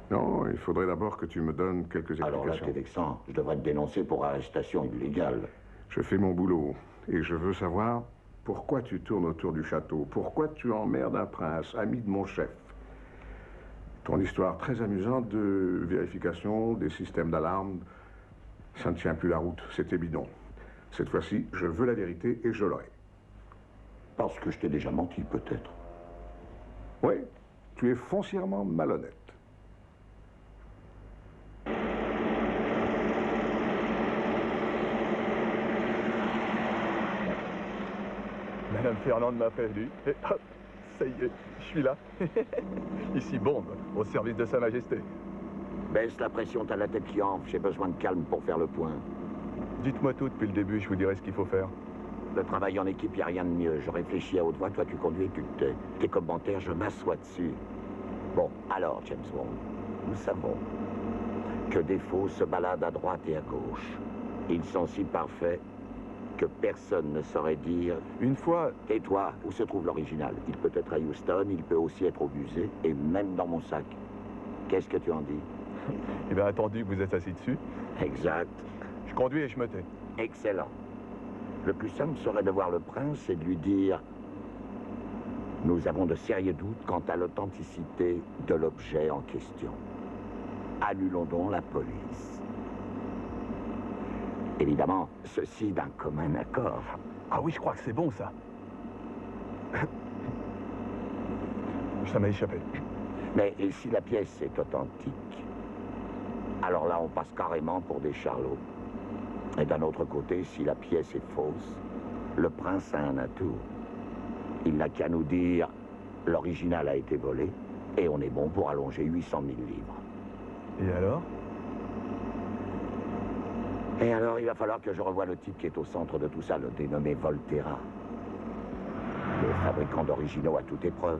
Non, il faudrait d'abord que tu me donnes quelques explications. Alors là, t'es vexant. Je devrais te dénoncer pour arrestation illégale. Je fais mon boulot et je veux savoir pourquoi tu tournes autour du château. Pourquoi tu emmerdes un prince, ami de mon chef. Ton histoire très amusante de vérification des systèmes d'alarme, ça ne tient plus la route, c'était bidon. Cette fois-ci, je veux la vérité et je l'aurai. Parce que je t'ai déjà menti, peut-être. Oui, tu es foncièrement malhonnête. Madame Fernande m'a prévenu. Et hop, ça y est, je suis là. Ici Bond, au service de Sa Majesté. Baisse la pression, t'as la tête qui enfle. J'ai besoin de calme pour faire le point. Dites-moi tout depuis le début, je vous dirai ce qu'il faut faire. Le travail en équipe, il n'y a rien de mieux. Je réfléchis à haute voix, toi tu conduis, tu te tais. Tes commentaires, je m'assois dessus. Bon, alors, James Bond, nous savons que des faux se baladent à droite et à gauche. Ils sont si parfaits que personne ne saurait dire... Une fois... Tais-toi, où se trouve l'original? Il peut être à Houston, il peut aussi être au musée, et même dans mon sac. Qu'est-ce que tu en dis? Eh bien, attendu que vous êtes assis dessus. Exact. Je conduis et je me tais. Excellent. Le plus simple serait de voir le prince et de lui dire... Nous avons de sérieux doutes quant à l'authenticité de l'objet en question. Annulons donc la police. Évidemment, ceci d'un commun accord. Ah oui, je crois que c'est bon, ça. Ça m'a échappé. Mais et si la pièce est authentique, alors là, on passe carrément pour des charlots. Et d'un autre côté, si la pièce est fausse, le prince a un atout. Il n'a qu'à nous dire l'original a été volé et on est bon pour allonger 800 000 livres. Et alors? Et alors, il va falloir que je revoie le type qui est au centre de tout ça, le dénommé Volterra. Le fabricant d'originaux à toute épreuve.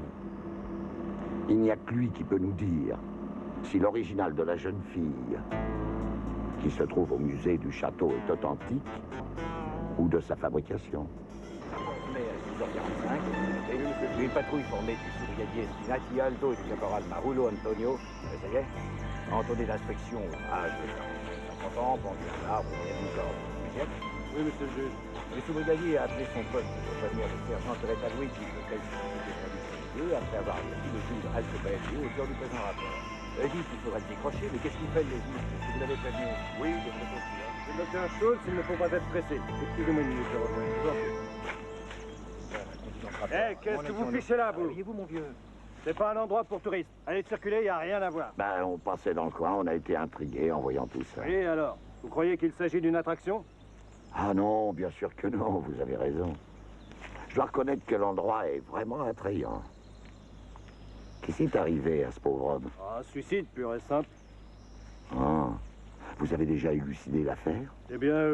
Il n'y a que lui qui peut nous dire si l'original de la jeune fille qui se trouve au musée du château est authentique ou de sa fabrication. 12h45. Et une patrouille formée du sous-brigadier Spinati Alto et du caporal Marulo Antonio, ça y est, a entonné l'inspection à âge de 50 ans, pendu à un arbre, au moyen d'une corde. Oui, monsieur le juge. Le sous-brigadier a appelé son poste pour prévenir le sergent Teresa Luigi, lequel s'est après avoir averti le juge Alcobaldi au cœur du présent rapport. Il dit qu'il faudrait le décrocher, mais qu'est-ce qu'il fait, le juge? Est-ce que vous l'avez prévenu? Oui, de ce côté-là. C'est le docteur Schultz, il ne faut pas être pressé. Excusez-moi une minute, je reviens. Qu'est-ce que vous fichez là, vous? Réveillez-vous, mon vieux. C'est pas un endroit pour touristes. Allez circuler, il n'y a rien à voir. Ben, on passait dans le coin, on a été intrigués en voyant tout ça. Et alors? Vous croyez qu'il s'agit d'une attraction? Ah non, bien sûr que non, vous avez raison. Je dois reconnaître que l'endroit est vraiment attrayant. Qu'est-ce qui est arrivé à ce pauvre homme? Un suicide pur et simple. Ah, vous avez déjà élucidé l'affaire? Eh bien,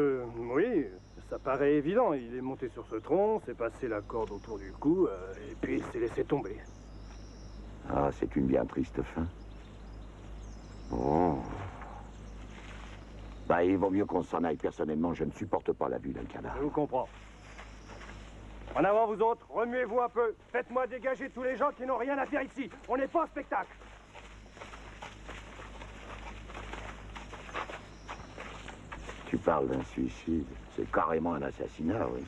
oui, ça paraît évident. Il est monté sur ce tronc, s'est passé la corde autour du cou, et puis il s'est laissé tomber. Ah, c'est une bien triste fin. Oh. Bah, il vaut mieux qu'on s'en aille. Personnellement, je ne supporte pas la vue d'un cadavre. Je vous comprends. En avant, vous autres, remuez-vous un peu. Faites-moi dégager tous les gens qui n'ont rien à faire ici. On n'est pas en spectacle. Tu parles d'un suicide. C'est carrément un assassinat, oui.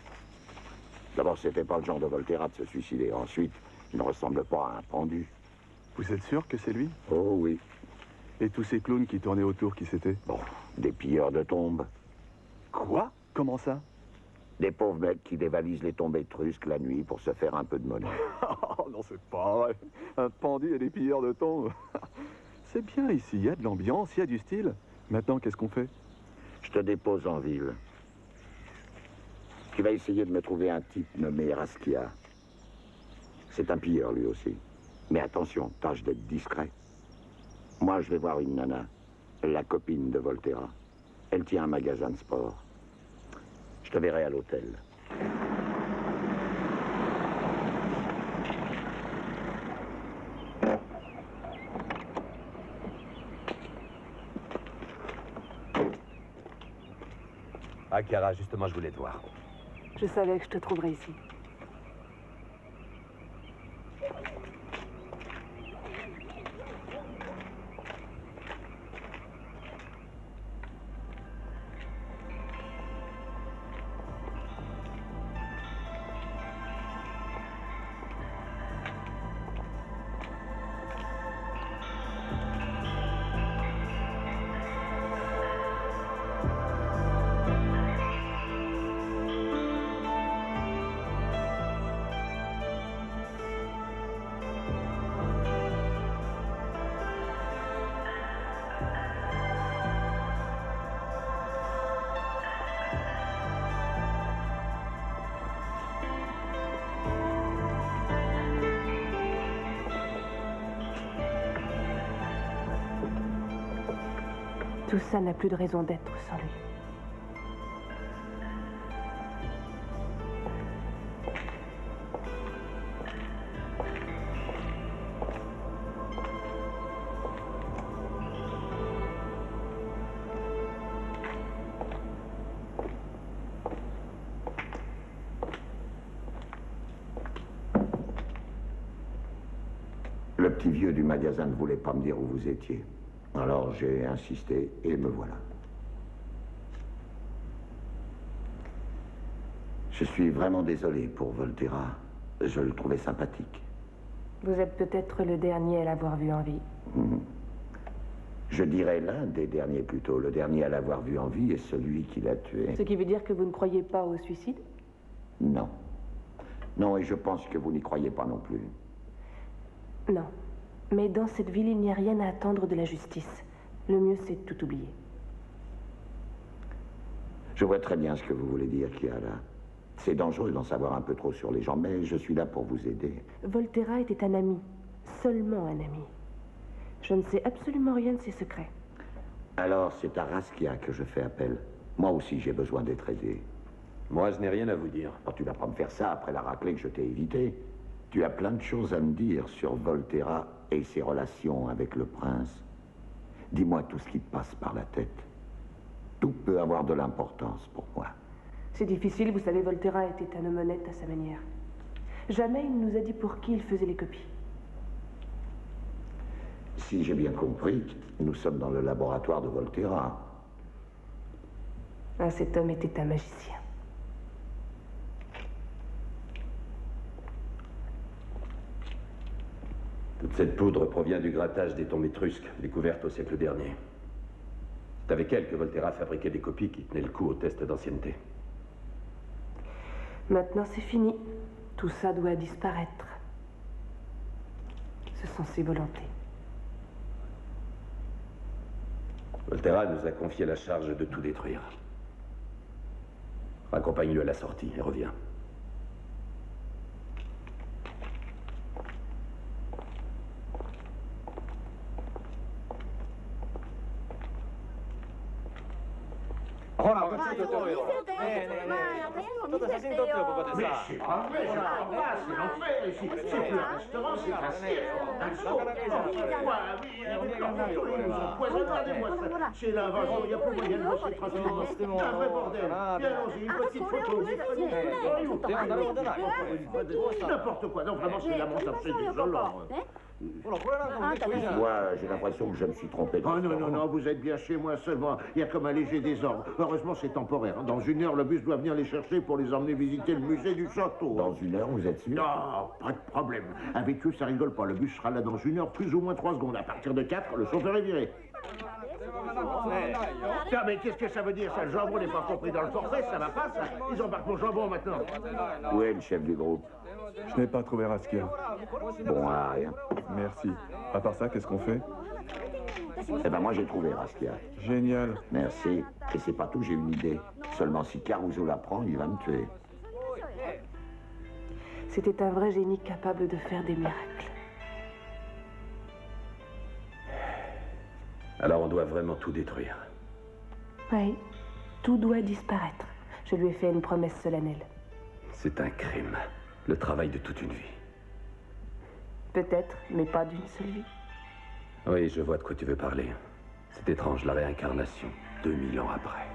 D'abord, c'était pas le genre de Volterra de se suicider. Ensuite, il ne ressemble pas à un pendu. Vous êtes sûr que c'est lui? Oh oui. Et tous ces clowns qui tournaient autour, qui c'était? Bon, des pilleurs de tombes. Quoi? Comment ça? Des pauvres mecs qui dévalisent les tombes étrusques la nuit pour se faire un peu de monnaie. Oh non, c'est pas vrai. Un pendu et des pilleurs de tombes. C'est bien ici, il y a de l'ambiance, il y a du style. Maintenant, qu'est-ce qu'on fait? Je te dépose en ville. Tu vas essayer de me trouver un type nommé Raskia. C'est un pilleur, lui aussi. Mais attention, tâche d'être discret. Moi, je vais voir une nana, la copine de Volterra. Elle tient un magasin de sport. Je te verrai à l'hôtel. Ah, Chiara, justement, je voulais te voir. Je savais que je te trouverais ici. Tout ça n'a plus de raison d'être sans lui. Le petit vieux du magasin ne voulait pas me dire où vous étiez. Alors j'ai insisté et me voilà. Je suis vraiment désolé pour Volterra. Je le trouvais sympathique. Vous êtes peut-être le dernier à l'avoir vu en vie. Je dirais l'un des derniers plutôt. Le dernier à l'avoir vu en vie est celui qui l'a tué. Ce qui veut dire que vous ne croyez pas au suicide? Non. Non, et je pense que vous n'y croyez pas non plus. Non. Mais dans cette ville, il n'y a rien à attendre de la justice. Le mieux, c'est de tout oublier. Je vois très bien ce que vous voulez dire, Chiara. C'est dangereux d'en savoir un peu trop sur les gens, mais je suis là pour vous aider. Volterra était un ami. Seulement un ami. Je ne sais absolument rien de ses secrets. Alors, c'est à Raskia que je fais appel. Moi aussi, j'ai besoin d'être aidé. Moi, je n'ai rien à vous dire. Oh, tu vas pas me faire ça après la raclée que je t'ai évitée. Tu as plein de choses à me dire sur Volterra et ses relations avec le prince. Dis-moi tout ce qui te passe par la tête. Tout peut avoir de l'importance pour moi. C'est difficile, vous savez, Volterra était un homme honnête à sa manière. Jamais il ne nous a dit pour qui il faisait les copies. Si j'ai bien compris, nous sommes dans le laboratoire de Volterra. Ah, cet homme était un magicien. Toute cette poudre provient du grattage des tombes étrusques, découvertes au siècle dernier. C'est avec elle que Volterra fabriquait des copies qui tenaient le coup au test d'ancienneté. Maintenant, c'est fini. Tout ça doit disparaître. Ce sont ses volontés. Volterra nous a confié la charge de tout détruire. Raccompagne-le à la sortie et reviens. Mais c'est pas vrai, c'est l'enfer ici. C'est plus un restaurant, c'est un cirque. Regardez-moi ça. C'est l'invasion, il n'y a plus moyen de bosser tranquillement. C'est un vrai bordel. Allons-y, une petite photo. N'importe quoi. Non, vraiment, c'est lamentable, c'est désolant. Moi, j'ai l'impression que je me suis trompé. Oh non, vous êtes bien chez moi seulement. Il y a comme un léger désordre. Heureusement, c'est temporaire. Dans 1 heure, le bus doit venir les chercher pour les emmener visiter le musée du château. Dans 1 heure, vous êtes sûr? Non, pas de problème. Avec eux, ça rigole pas. Le bus sera là dans 1 heure, plus ou moins 3 secondes. À partir de 4, le chauffeur est viré. Non, mais qu'est-ce que ça veut dire, ça? Le jambon n'est pas compris dans le forfait, ça va pas, ça? Ils embarquent mon jambon maintenant. Où est le chef du groupe? Je n'ai pas trouvé Raskia. Bon, rien. Merci. À part ça, qu'est-ce qu'on fait? Eh ben moi, j'ai trouvé Raskia. Génial. Merci. Et c'est pas tout, j'ai une idée. Seulement si Caruso l'apprend, il va me tuer. C'était un vrai génie capable de faire des miracles. Alors on doit vraiment tout détruire. Oui, tout doit disparaître. Je lui ai fait une promesse solennelle. C'est un crime. Le travail de toute une vie. Peut-être, mais pas d'une seule vie. Oui, je vois de quoi tu veux parler. C'est étrange, la réincarnation, 2000 ans après.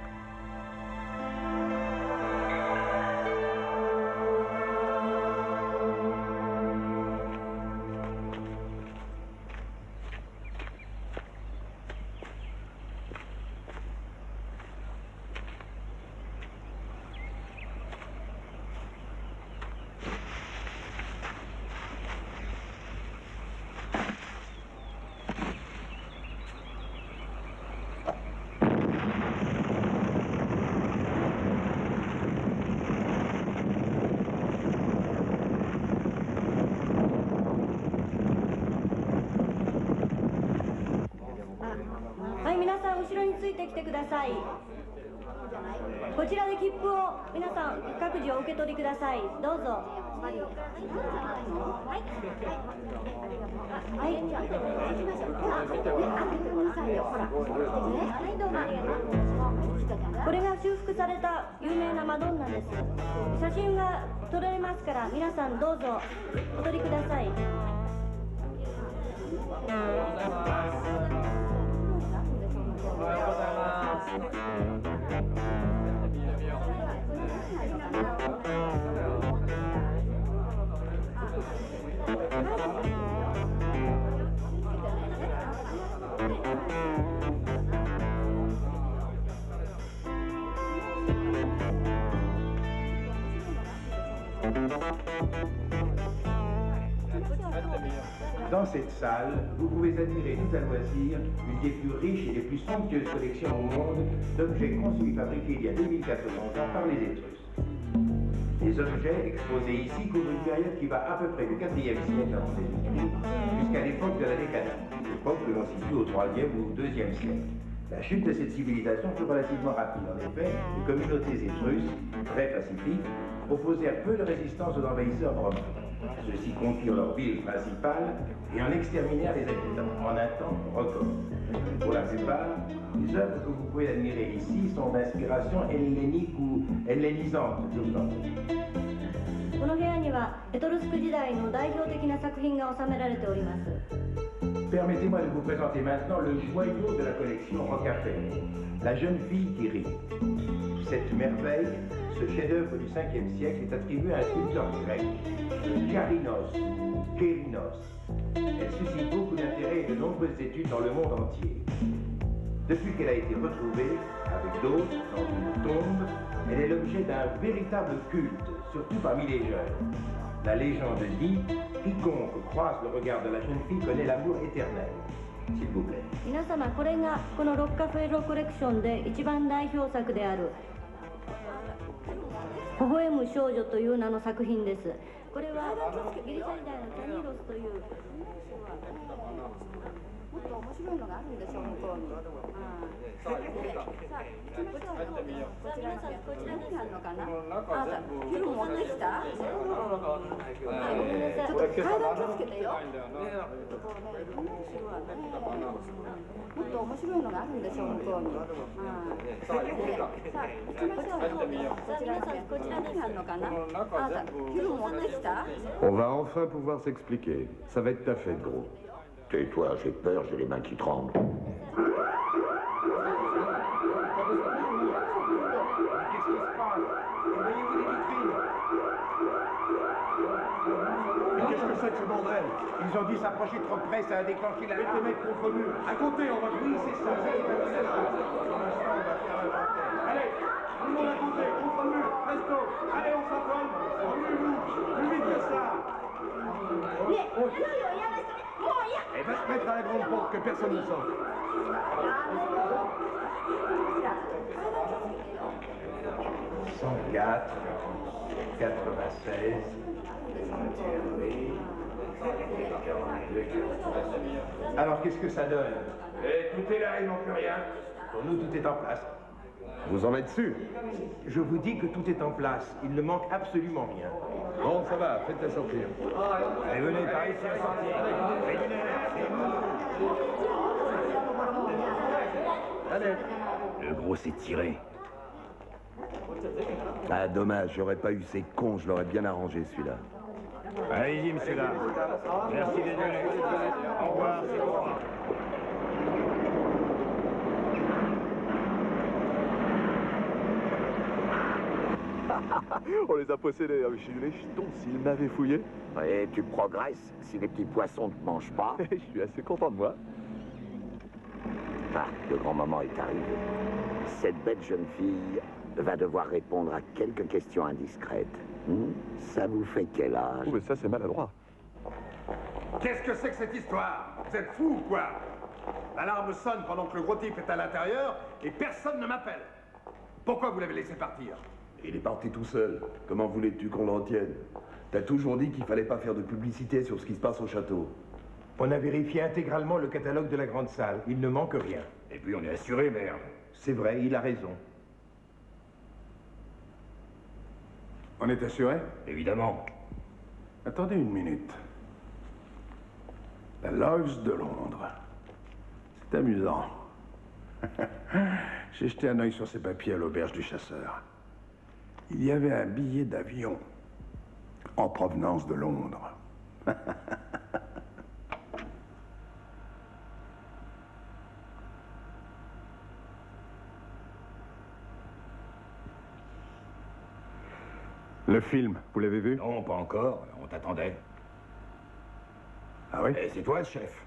Dans cette salle, vous pouvez admirer tout à loisir une des plus riches et des plus somptueuses collections au monde d'objets conçus et fabriqués il y a 2400 ans par les Étrusques. Les objets exposés ici couvrent une période qui va à peu près du 4e siècle avant Jésus-Christ jusqu'à l'époque de la décadence, époque que l'on situe au 3e ou 2e siècle. La chute de cette civilisation fut relativement rapide. En effet, les communautés étrusques, très pacifiques, opposèrent peu de résistance aux envahisseurs romains. Ceux-ci conquirent leur ville principale et en exterminèrent les habitants en un temps record. Pour la plupart, les œuvres que vous pouvez admirer ici sont d'inspiration hellénique ou hellénisante, je vous en prie. この部屋にはエトルスク時代の代表的な作品が収められております。 Permettez-moi de vous présenter maintenant le joyau de la collection Rocafort, la jeune fille qui rit. Cette merveille, Ce chef-d'œuvre du 5e siècle est attribué à un sculpteur grec, Kérinos. Elle suscite beaucoup d'intérêt et de nombreuses études dans le monde entier. Depuis qu'elle a été retrouvée, avec d'autres, dans une tombe, elle est l'objet d'un véritable culte, surtout parmi les jeunes. La légende dit, quiconque croise le regard de la jeune fille connaît l'amour éternel. S'il vous plaît. 皆様、これがこのロッカフェロコレクションで一番代表作である微笑む少女という名の作品です。これはギリシャ時代のキャニーロスという。もっと面白いのがあるんでしょう、向こうに。さあ、行きましょう。こちらにあるのかな。あ、気分持ってきた？ごめんなさい。ちょっと階段気をつけてよ。もっと面白いのがあるんでしょう、向こうに。さあ、行きましょう。こちらにあるのかな。あ、気分持ってきた？ On va enfin pouvoir s'expliquer. Ça va être ta fête, gros. Tais-toi, j'ai peur, j'ai les mains qui tremblent. Qu'est-ce qui se passe? Voyez-vous des vitrines? Mais qu'est-ce que c'est que ce bordel? Ils ont dû s'approcher trop près, ça a déclenché la... Mettez les mecs contre le mur. À côté, on va... Oui, c'est ça. Pour l'instant, on va faire un bordel. Allez, tout le monde à côté, contre le mur. Presto. Allez, on s'affole. Remuez-vous. Plus vite que ça. Elle va se mettre à la grande porte, que personne ne sente. « 104, 96, 42. Alors, qu'est-ce que ça donne? Tout est là, il ne manque rien. Pour nous, tout est en place. Vous en êtes sûr? Je vous dis que tout est en place. Il ne manque absolument rien. Bon, ça va, faites-la sortir. Allez, venez par ici à sortir. Allez. Le gros s'est tiré. Ah, dommage, j'aurais pas eu ces cons, je l'aurais bien arrangé celui-là. Allez-y, monsieur là. Merci d'être venu. Au revoir, c'est bon. On les a possédés, je suis les jetons s'ils m'avaient fouillé. Et tu progresses si les petits poissons ne te mangent pas. Je suis assez content de moi. Ah, le grand moment est arrivé. Cette bête jeune fille va devoir répondre à quelques questions indiscrètes. Ça vous fait quel âge? Oh, mais ça, c'est maladroit. Qu'est-ce que c'est que cette histoire? Vous êtes fous ou quoi? L'alarme sonne pendant que le gros type est à l'intérieur et personne ne m'appelle. Pourquoi vous l'avez laissé partir? Il est parti tout seul. Comment voulais-tu qu'on le retienne? T'as toujours dit qu'il fallait pas faire de publicité sur ce qui se passe au château. On a vérifié intégralement le catalogue de la grande salle. Il ne manque rien. Et puis on est assuré, merde. C'est vrai, il a raison. On est assuré? Évidemment. Attendez une minute. La Loge de Londres. C'est amusant. J'ai jeté un œil sur ces papiers à l'auberge du chasseur. Il y avait un billet d'avion en provenance de Londres. Le film, vous l'avez vu? Non, pas encore. On t'attendait. Ah oui? Et c'est toi le chef.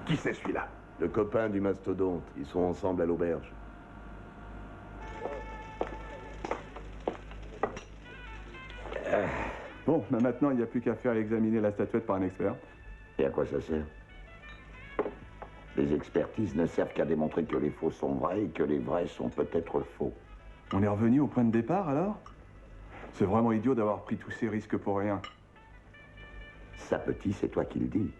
Qui c'est celui-là? Le copain du mastodonte. Ils sont ensemble à l'auberge. Bon, mais maintenant, il n'y a plus qu'à faire examiner la statuette par un expert. Et à quoi ça sert? Les expertises ne servent qu'à démontrer que les faux sont vrais et que les vrais sont peut-être faux. On est revenu au point de départ, alors? C'est vraiment idiot d'avoir pris tous ces risques pour rien. Ça, petit, c'est toi qui le dis.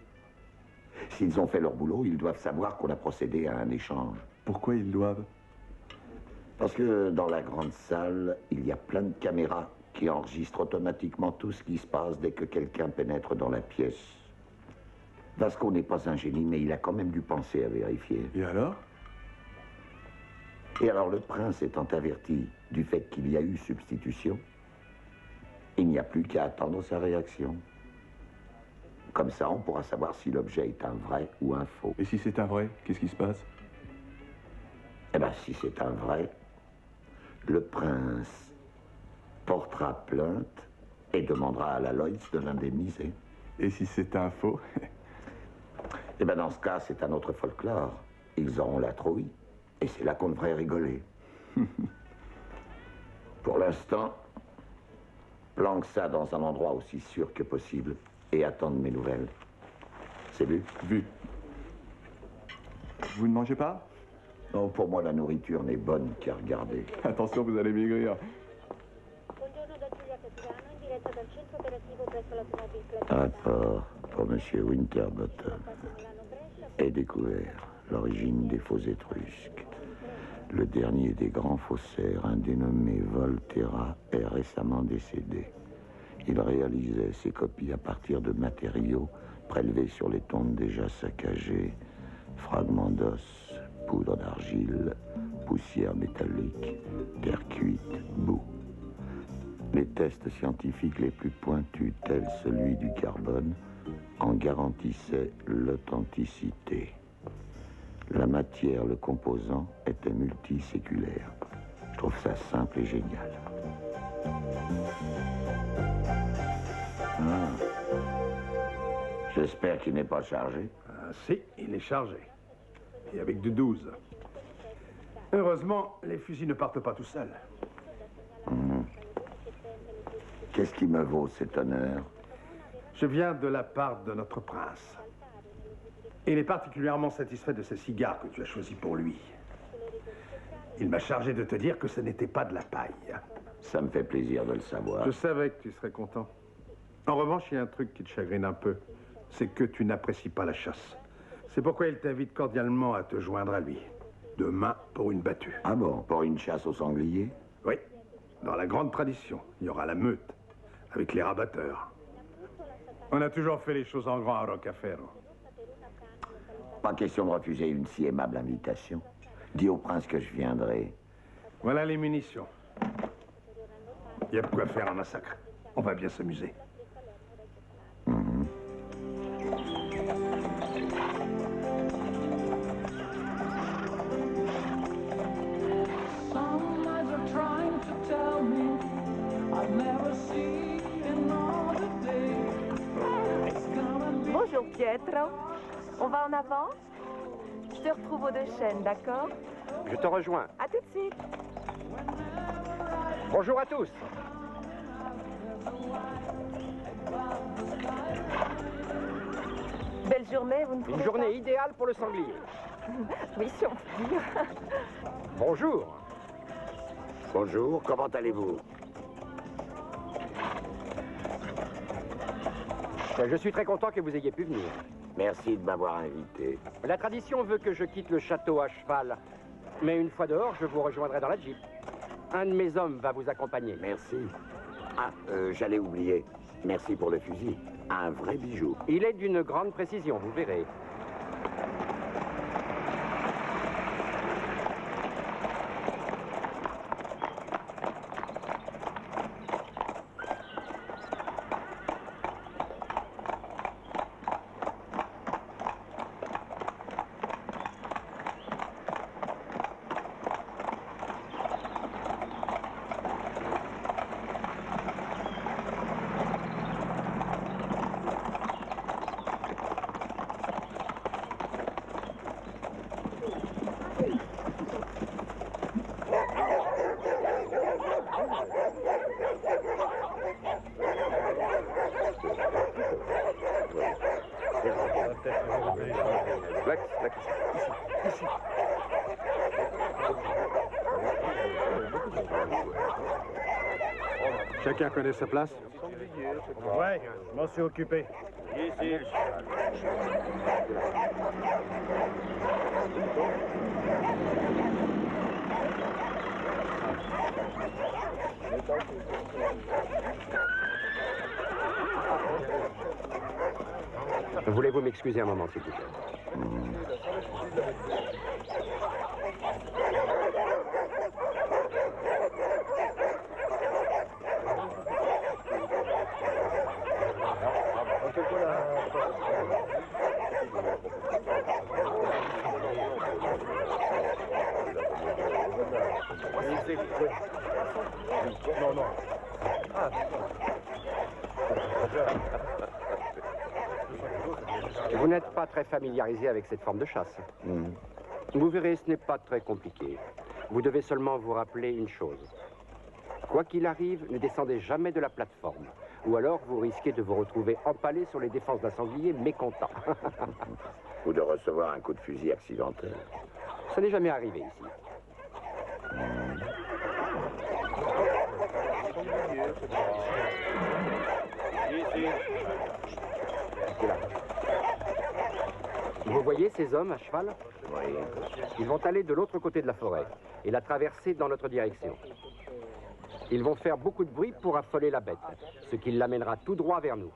S'ils ont fait leur boulot, ils doivent savoir qu'on a procédé à un échange. Pourquoi ils doivent? Parce que dans la grande salle, il y a plein de caméras qui enregistrent automatiquement tout ce qui se passe dès que quelqu'un pénètre dans la pièce. Vasco n'est pas un génie, mais il a quand même dû penser à vérifier. Et alors? Et alors le prince étant averti du fait qu'il y a eu substitution, Il n'y a plus qu'à attendre sa réaction. Comme ça, on pourra savoir si l'objet est un vrai ou un faux. Et si c'est un vrai, qu'est-ce qui se passe? Eh bien, si c'est un vrai, le prince portera plainte et demandera à la Lloyds de l'indemniser. Et si c'est un faux? Eh bien, dans ce cas, c'est un autre folklore. Ils auront la trouille, et c'est là qu'on devrait rigoler. Pour l'instant, planque ça dans un endroit aussi sûr que possible et attendre mes nouvelles. C'est vu? Vu. Vous ne mangez pas? Non, pour moi, la nourriture n'est bonne qu'à regarder. Attention, vous allez maigrir. Rapport pour M. Winterbottom est découvert l'origine des faux étrusques. Le dernier des grands faussaires, un dénommé Volterra, est récemment décédé. Il réalisait ses copies à partir de matériaux prélevés sur les tombes déjà saccagées, fragments d'os, poudre d'argile, poussière métallique, terre cuite, boue. Les tests scientifiques les plus pointus, tels celui du carbone, en garantissaient l'authenticité. La matière, le composant, était multiséculaire. Je trouve ça simple et génial. Ah. J'espère qu'il n'est pas chargé. Ah, si, il est chargé. Et avec du 12. Heureusement, les fusils ne partent pas tout seuls. Qu'est-ce qui me vaut cet honneur? Je viens de la part de notre prince. Il est particulièrement satisfait de ces cigares que tu as choisis pour lui. Il m'a chargé de te dire que ce n'était pas de la paille. Ça me fait plaisir de le savoir. Je savais que tu serais content. En revanche, il y a un truc qui te chagrine un peu. C'est que tu n'apprécies pas la chasse. C'est pourquoi il t'invite cordialement à te joindre à lui. Demain, pour une battue. Ah bon, pour une chasse au sanglier? Oui. Dans la grande tradition, il y aura la meute, avec les rabatteurs. On a toujours fait les choses en grand à Roccaferro. Pas question de refuser une si aimable invitation. Dis au prince que je viendrai. Voilà les munitions. Il y a de quoi faire un massacre. On va bien s'amuser. Bonjour Pietro. On va en avant? Je te retrouve aux deux chaînes, d'accord? Je te rejoins. À tout de suite. Bonjour à tous. Belle journée, vous ne trouvez Une journée pas? idéale pour le sanglier. Oui, si on peut dire. Bonjour. Bonjour, comment allez-vous? Je suis très content que vous ayez pu venir. Merci de m'avoir invité. La tradition veut que je quitte le château à cheval. Mais une fois dehors, je vous rejoindrai dans la Jeep. Un de mes hommes va vous accompagner. Merci. Ah, j'allais oublier. Merci pour le fusil. Un vrai bijou. Il est d'une grande précision, vous verrez. Ici. Chacun connaît sa place? Ouais, je m'en suis occupé. Ici. Voulez-vous m'excuser un moment, s'il vous plaît? Non, non. Vous n'êtes pas très familiarisé avec cette forme de chasse. Vous verrez, ce n'est pas très compliqué. Vous devez seulement vous rappeler une chose. Quoi qu'il arrive, ne descendez jamais de la plateforme. Ou alors, vous risquez de vous retrouver empalé sur les défenses d'un sanglier mécontent. Ou de recevoir un coup de fusil accidentel. Ça n'est jamais arrivé ici. Vous voyez ces hommes à cheval? Oui. Ils vont aller de l'autre côté de la forêt et la traverser dans notre direction. Ils vont faire beaucoup de bruit pour affoler la bête, ce qui l'amènera tout droit vers nous.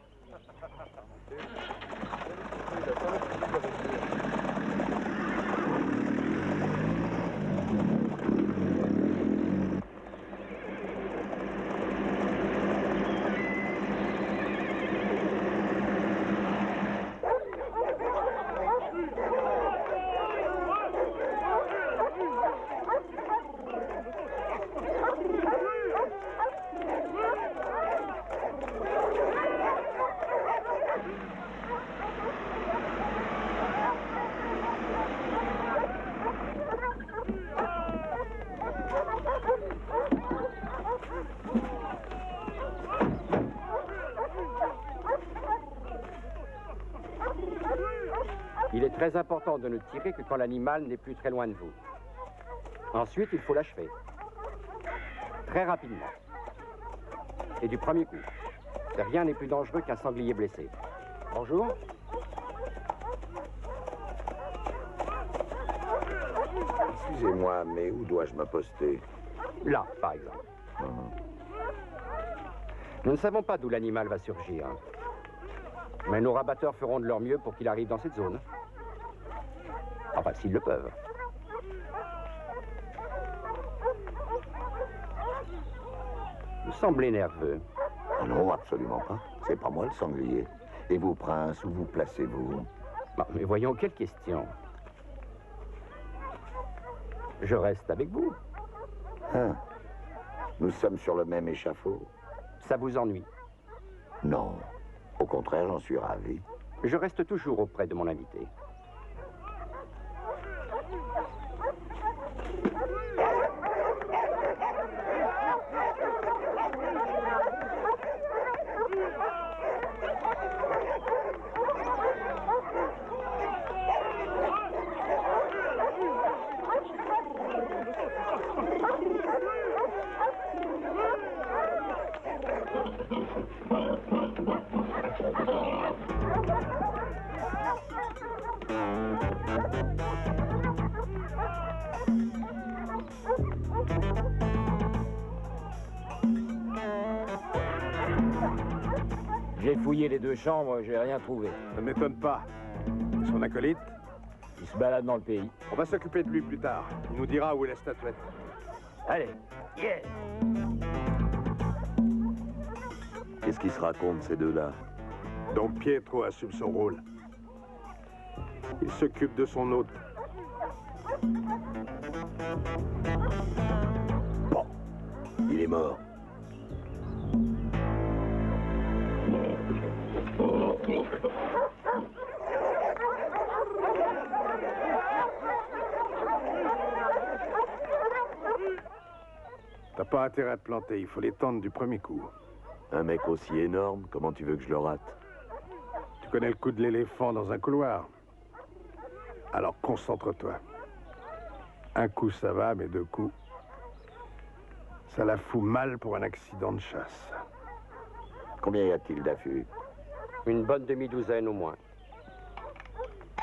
Il est très important de ne tirer que quand l'animal n'est plus très loin de vous. Ensuite, il faut l'achever. Très rapidement. Et du premier coup. Rien n'est plus dangereux qu'un sanglier blessé. Bonjour. Excusez-moi, mais où dois-je me poster? Là, par exemple. Nous ne savons pas d'où l'animal va surgir. Mais nos rabatteurs feront de leur mieux pour qu'il arrive dans cette zone. Enfin, s'ils le peuvent. Vous semblez nerveux. Oh non, absolument pas. C'est pas moi le sanglier. Et vous, prince, où vous placez-vous? Bon, mais voyons, quelle question. Je reste avec vous. Hein? Nous sommes sur le même échafaud. Ça vous ennuie? Non. Au contraire, j'en suis ravi. Je reste toujours auprès de mon invité. J'ai fouillé les deux chambres, j'ai rien trouvé. Ça ne m'étonne pas. Et son acolyte? Il se balade dans le pays. On va s'occuper de lui plus tard. Il nous dira où est la statuette. Allez, yeah! Qu'est-ce qu'ils se racontent, ces deux-là? Donc Pietro assume son rôle. Il s'occupe de son hôte. Bon, il est mort. T'as pas intérêt à te planter, il faut les tendre du premier coup. Un mec aussi énorme, comment tu veux que je le rate? Tu connais le coup de l'éléphant dans un couloir? Alors concentre-toi. Un coup ça va, mais deux coups, ça la fout mal pour un accident de chasse. Combien y a-t-il d'affûts? Une bonne demi-douzaine au moins.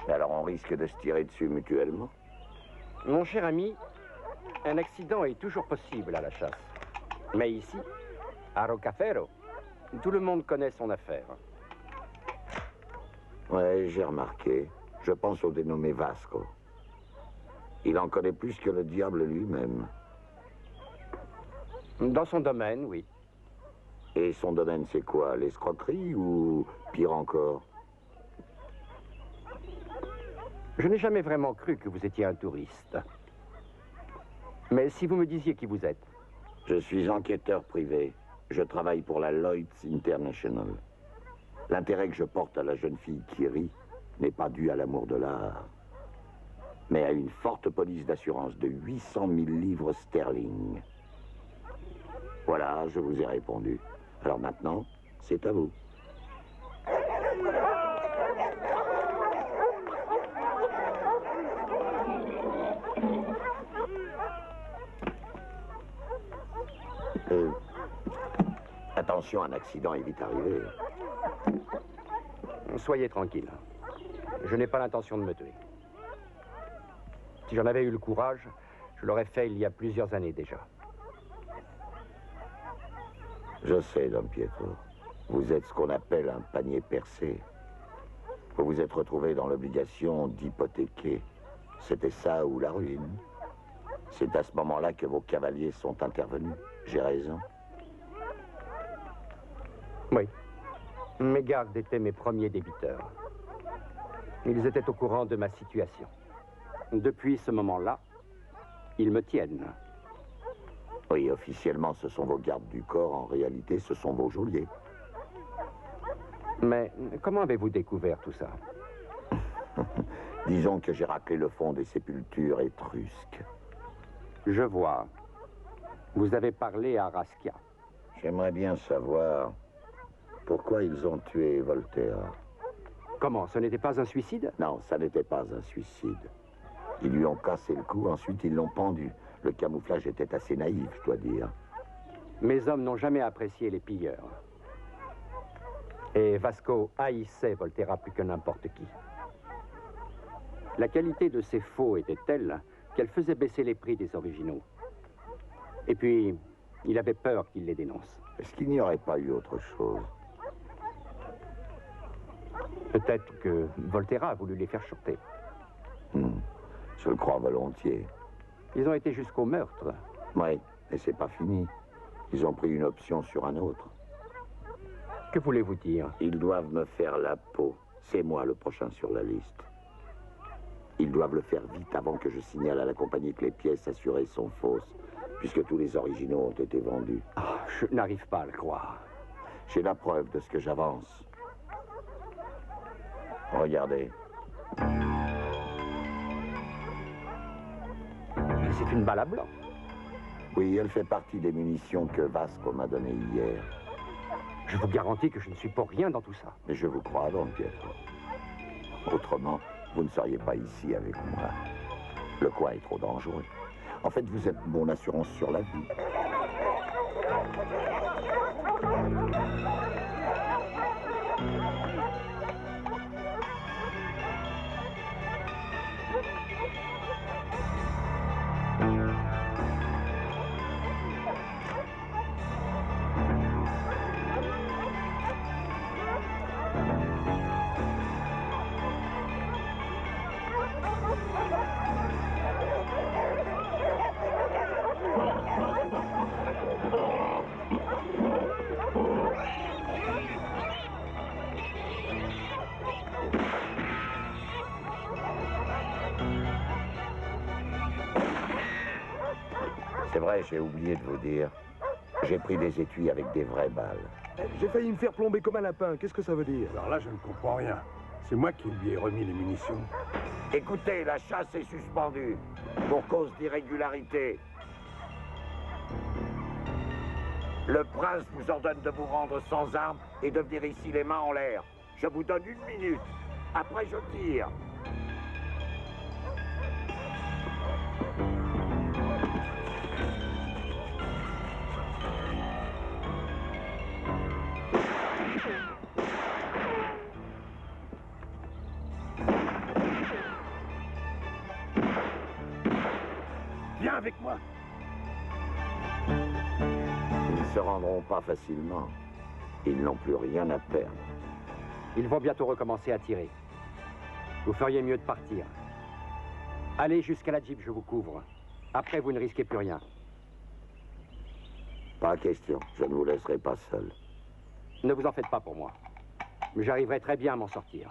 Et alors on risque de se tirer dessus mutuellement? Mon cher ami, un accident est toujours possible à la chasse. Mais ici, à Rocafero, tout le monde connaît son affaire. Ouais, j'ai remarqué. Je pense au dénommé Vasco. Il en connaît plus que le diable lui-même. Dans son domaine, oui. Et son domaine, c'est quoi? L'escroquerie ou pire encore? Je n'ai jamais vraiment cru que vous étiez un touriste. Mais si vous me disiez qui vous êtes. Je suis enquêteur privé. Je travaille pour la Lloyds International. L'intérêt que je porte à la jeune fille qui rit n'est pas dû à l'amour de l'art, mais à une forte police d'assurance de 800 000 livres sterling. Voilà, je vous ai répondu. Alors maintenant, c'est à vous. Attention, un accident est vite arrivé. Soyez tranquille. Je n'ai pas l'intention de me tuer. Si j'en avais eu le courage, je l'aurais fait il y a plusieurs années déjà. Je sais, Don Pietro. Vous êtes ce qu'on appelle un panier percé. Vous vous êtes retrouvé dans l'obligation d'hypothéquer. C'était ça ou la ruine. C'est à ce moment-là que vos cavaliers sont intervenus. J'ai raison. Oui. Mes gardes étaient mes premiers débiteurs. Ils étaient au courant de ma situation. Depuis ce moment-là, ils me tiennent. Oui, officiellement, ce sont vos gardes du corps. En réalité, ce sont vos geôliers. Mais comment avez-vous découvert tout ça? Disons que j'ai raclé le fond des sépultures étrusques. Je vois. Vous avez parlé à Raskia. J'aimerais bien savoir pourquoi ils ont tué Volterra. Comment? Ce n'était pas un suicide? Non, ça n'était pas un suicide. Ils lui ont cassé le cou, ensuite ils l'ont pendu. Le camouflage était assez naïf, je dois dire. Mes hommes n'ont jamais apprécié les pilleurs. Et Vasco haïssait Volterra plus que n'importe qui. La qualité de ces faux était telle qu'elle faisait baisser les prix des originaux. Et puis, il avait peur qu'il les dénonce. Est-ce qu'il n'y aurait pas eu autre chose? Peut-être que Volterra a voulu les faire chanter. Je le crois volontiers. Ils ont été jusqu'au meurtre. Oui, et c'est pas fini. Ils ont pris une option sur un autre. Que voulez-vous dire? Ils doivent me faire la peau. C'est moi le prochain sur la liste. Ils doivent le faire vite avant que je signale à la compagnie que les pièces assurées sont fausses, puisque tous les originaux ont été vendus. Je n'arrive pas à le croire. J'ai la preuve de ce que j'avance. Regardez. C'est une balle à blanc. Oui, elle fait partie des munitions que Vasco m'a données hier. Je vous garantis que je ne suis pour rien dans tout ça. Mais je vous crois, Don Pietro. Autrement, vous ne seriez pas ici avec moi. Le coin est trop dangereux. En fait, vous êtes mon assurance sur la vie. C'est vrai, j'ai oublié de vous dire. J'ai pris des étuis avec des vraies balles. J'ai failli me faire plomber comme un lapin. Qu'est-ce que ça veut dire? Alors là, je ne comprends rien. C'est moi qui lui ai remis les munitions. Écoutez, la chasse est suspendue pour cause d'irrégularité. Le prince vous ordonne de vous rendre sans armes et de venir ici les mains en l'air. Je vous donne 1 minute. Après, je tire. Viens avec moi. Ils ne se rendront pas facilement. Ils n'ont plus rien à perdre. Ils vont bientôt recommencer à tirer. Vous feriez mieux de partir. Allez jusqu'à la Jeep, je vous couvre. Après, vous ne risquez plus rien. Pas question. Je ne vous laisserai pas seul. Ne vous en faites pas pour moi. Mais j'arriverai très bien à m'en sortir.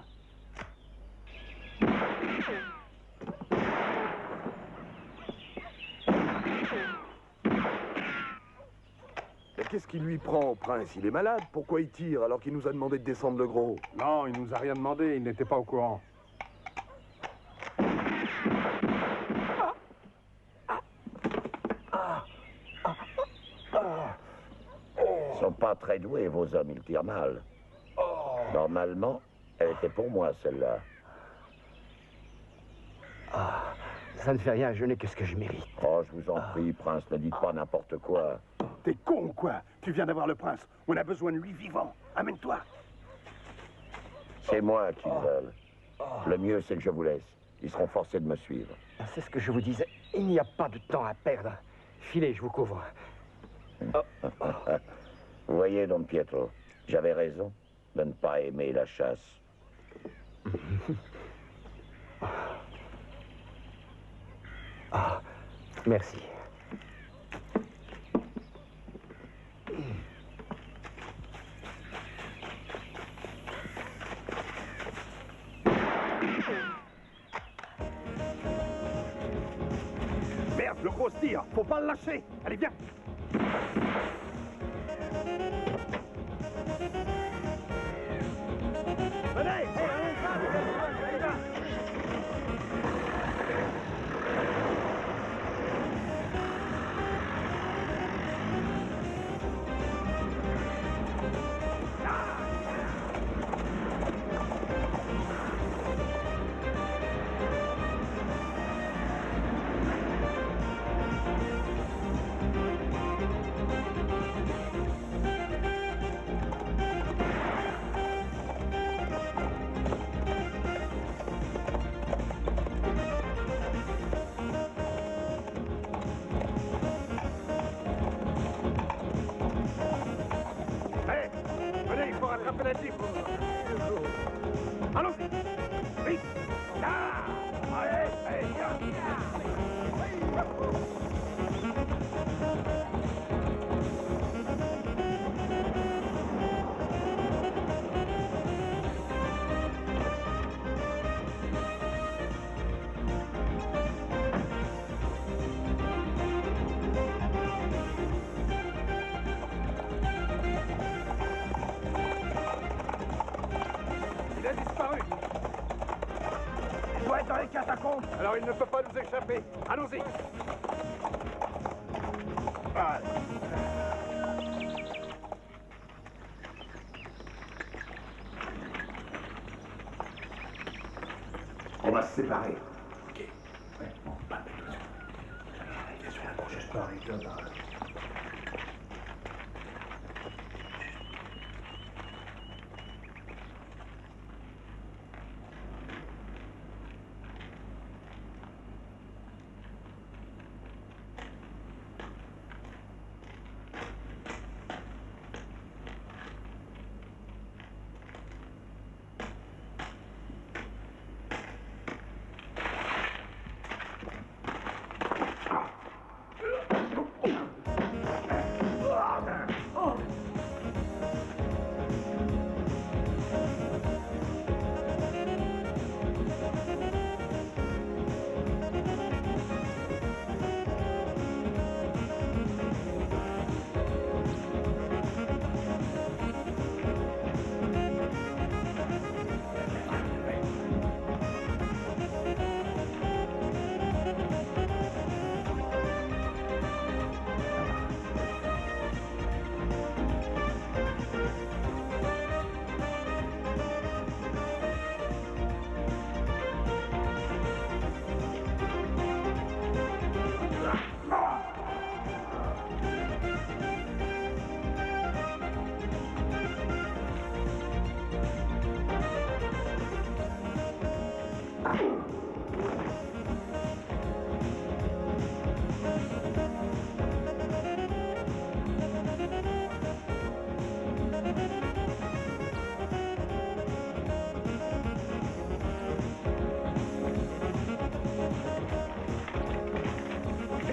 qu'est-ce qui lui prend au prince? Il est malade. Pourquoi il tire alors qu'il nous a demandé de descendre le gros? Non, il nous a rien demandé, il n'était pas au courant. Ils sont pas très doués, vos hommes, ils tirent mal. Normalement, elle était pour moi, celle-là. Ça ne fait rien, je n'ai que ce que je mérite. Oh, je vous en prie, prince, ne dites pas n'importe quoi. T'es con ou quoi? Tu viens d'avoir le prince. On a besoin de lui vivant. Amène-toi. C'est moi qu'ils veulent. Le mieux, c'est que je vous laisse. Ils seront forcés de me suivre. C'est ce que je vous disais. Il n'y a pas de temps à perdre. Filez, je vous couvre. Vous voyez, Don Pietro, j'avais raison de ne pas aimer la chasse. Merci. Merde, le gros se tire. Faut pas le lâcher. Allez, viens. Venez. Allons-y. Vite. Allez, il a disparu. Il doit être dans les catacombes. Alors il ne peut pas nous échapper. Allons-y. Allez. On va se séparer. Ok. Ouais, bon, pas de tout. Bien sûr, la prochaine soirée, je dois parler.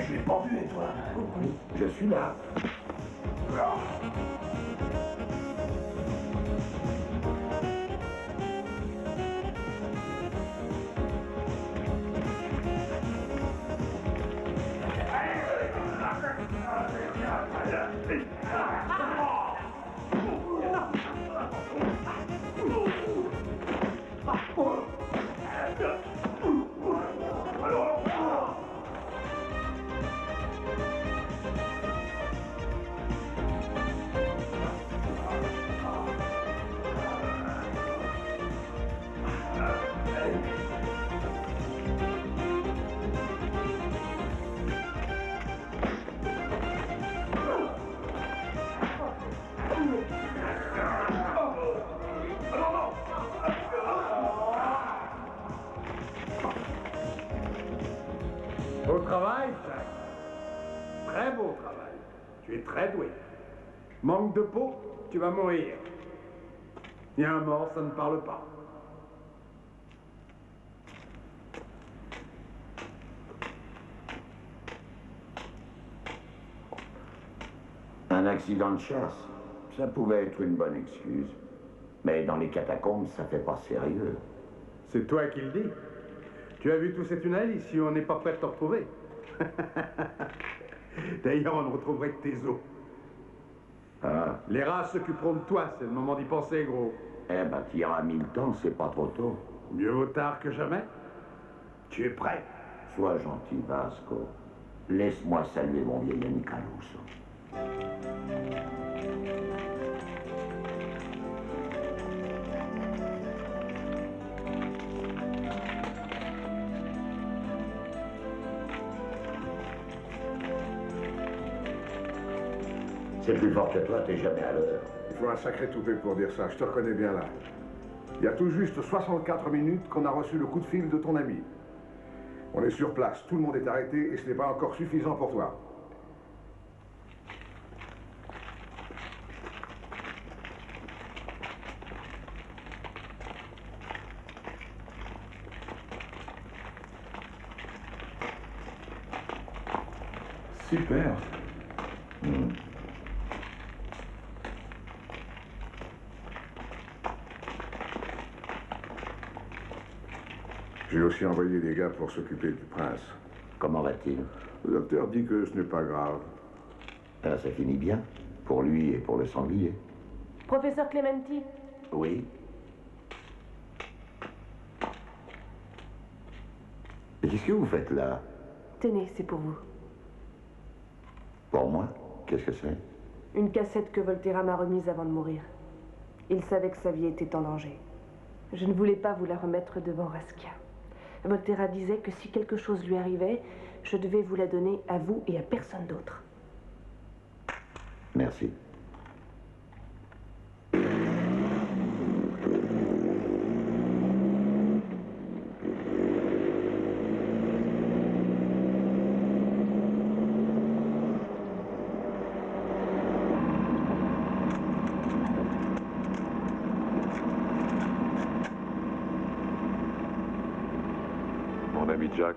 Je l'ai pas vu, et toi? Je suis là. Beau travail, Jack. Très beau travail. Tu es très doué. Manque de peau, tu vas mourir. Et un mort, ça ne parle pas. Un accident de chasse, ça pouvait être une bonne excuse. Mais dans les catacombes, ça fait pas sérieux. C'est toi qui le dis. Tu as vu tous ces tunnels, ici on n'est pas prêt de te retrouver. D'ailleurs, on ne retrouverait que tes os. Ah. Les rats s'occuperont de toi, c'est le moment d'y penser, gros. Eh ben, t'y iras 1000 temps, c'est pas trop tôt. Mieux vaut tard que jamais. Tu es prêt? Sois gentil, Vasco. Laisse-moi saluer mon vieil ami Caruso. C'est plus fort que toi, t'es jamais à l'heure. Il faut un sacré toupet pour dire ça, je te reconnais bien là. Il y a tout juste 64 minutes qu'on a reçu le coup de fil de ton ami. On est sur place, tout le monde est arrêté et ce n'est pas encore suffisant pour toi. Super. J'ai aussi envoyé des gars pour s'occuper du prince. Comment va-t-il? Le docteur dit que ce n'est pas grave. Ah, ça finit bien, pour lui et pour le sanglier. Professeur Clementi, Oui. Et qu'est-ce que vous faites là? tenez, c'est pour vous. Pour moi? Qu'est-ce que c'est? Une cassette que Volterra m'a remise avant de mourir. Il savait que sa vie était en danger. Je ne voulais pas vous la remettre devant Raskia. Volterra disait que si quelque chose lui arrivait, je devais vous la donner à vous et à personne d'autre. Merci. Mon ami Jack,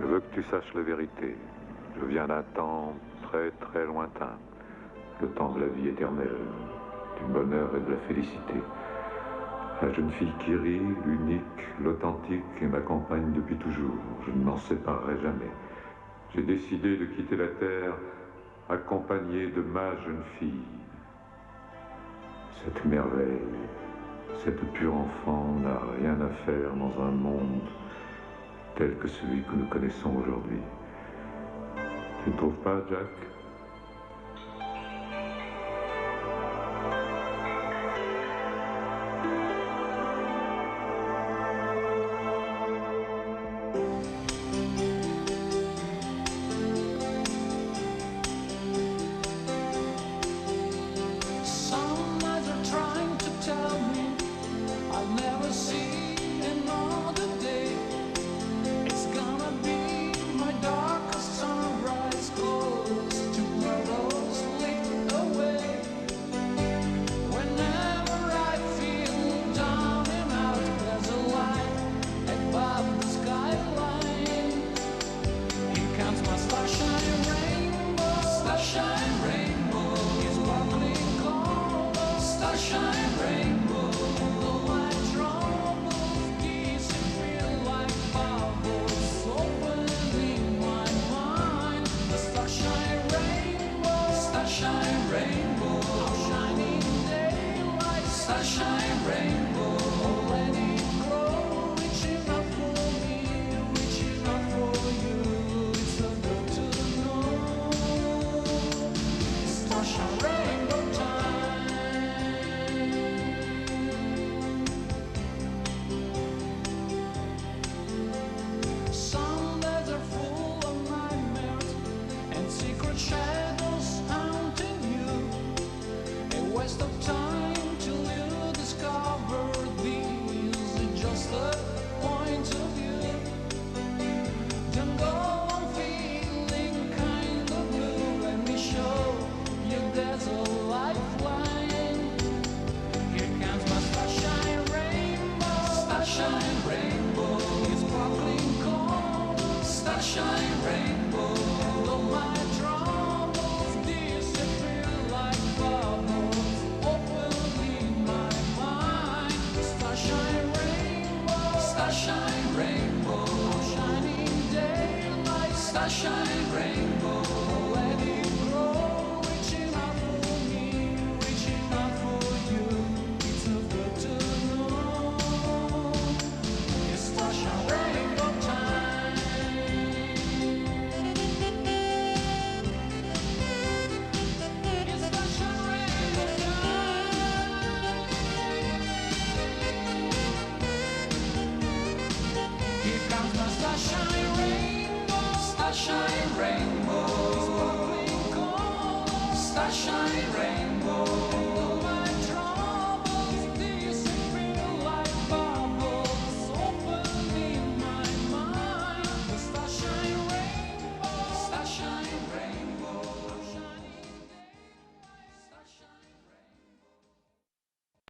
je veux que tu saches la vérité. Je viens d'un temps très très lointain. Le temps de la vie éternelle, du bonheur et de la félicité. La jeune fille qui rit, l'unique, l'authentique, et m'accompagne depuis toujours. Je ne m'en séparerai jamais. J'ai décidé de quitter la terre accompagné de ma jeune fille. Cette merveille, cette pure enfant n'a rien à faire dans un monde tel que celui que nous connaissons aujourd'hui. Tu ne trouves pas, Jack? Some eyes are trying to tell me I'll never see another day. It's gonna be my darkest sunrise close to starshine rainbow, let it grow, reaching out for me, reaching out for you. It's so good to know. It's starshine rainbow time. It's starshine rainbow time. Here comes my starshine rainbow, starshine rainbow, starshine rainbow.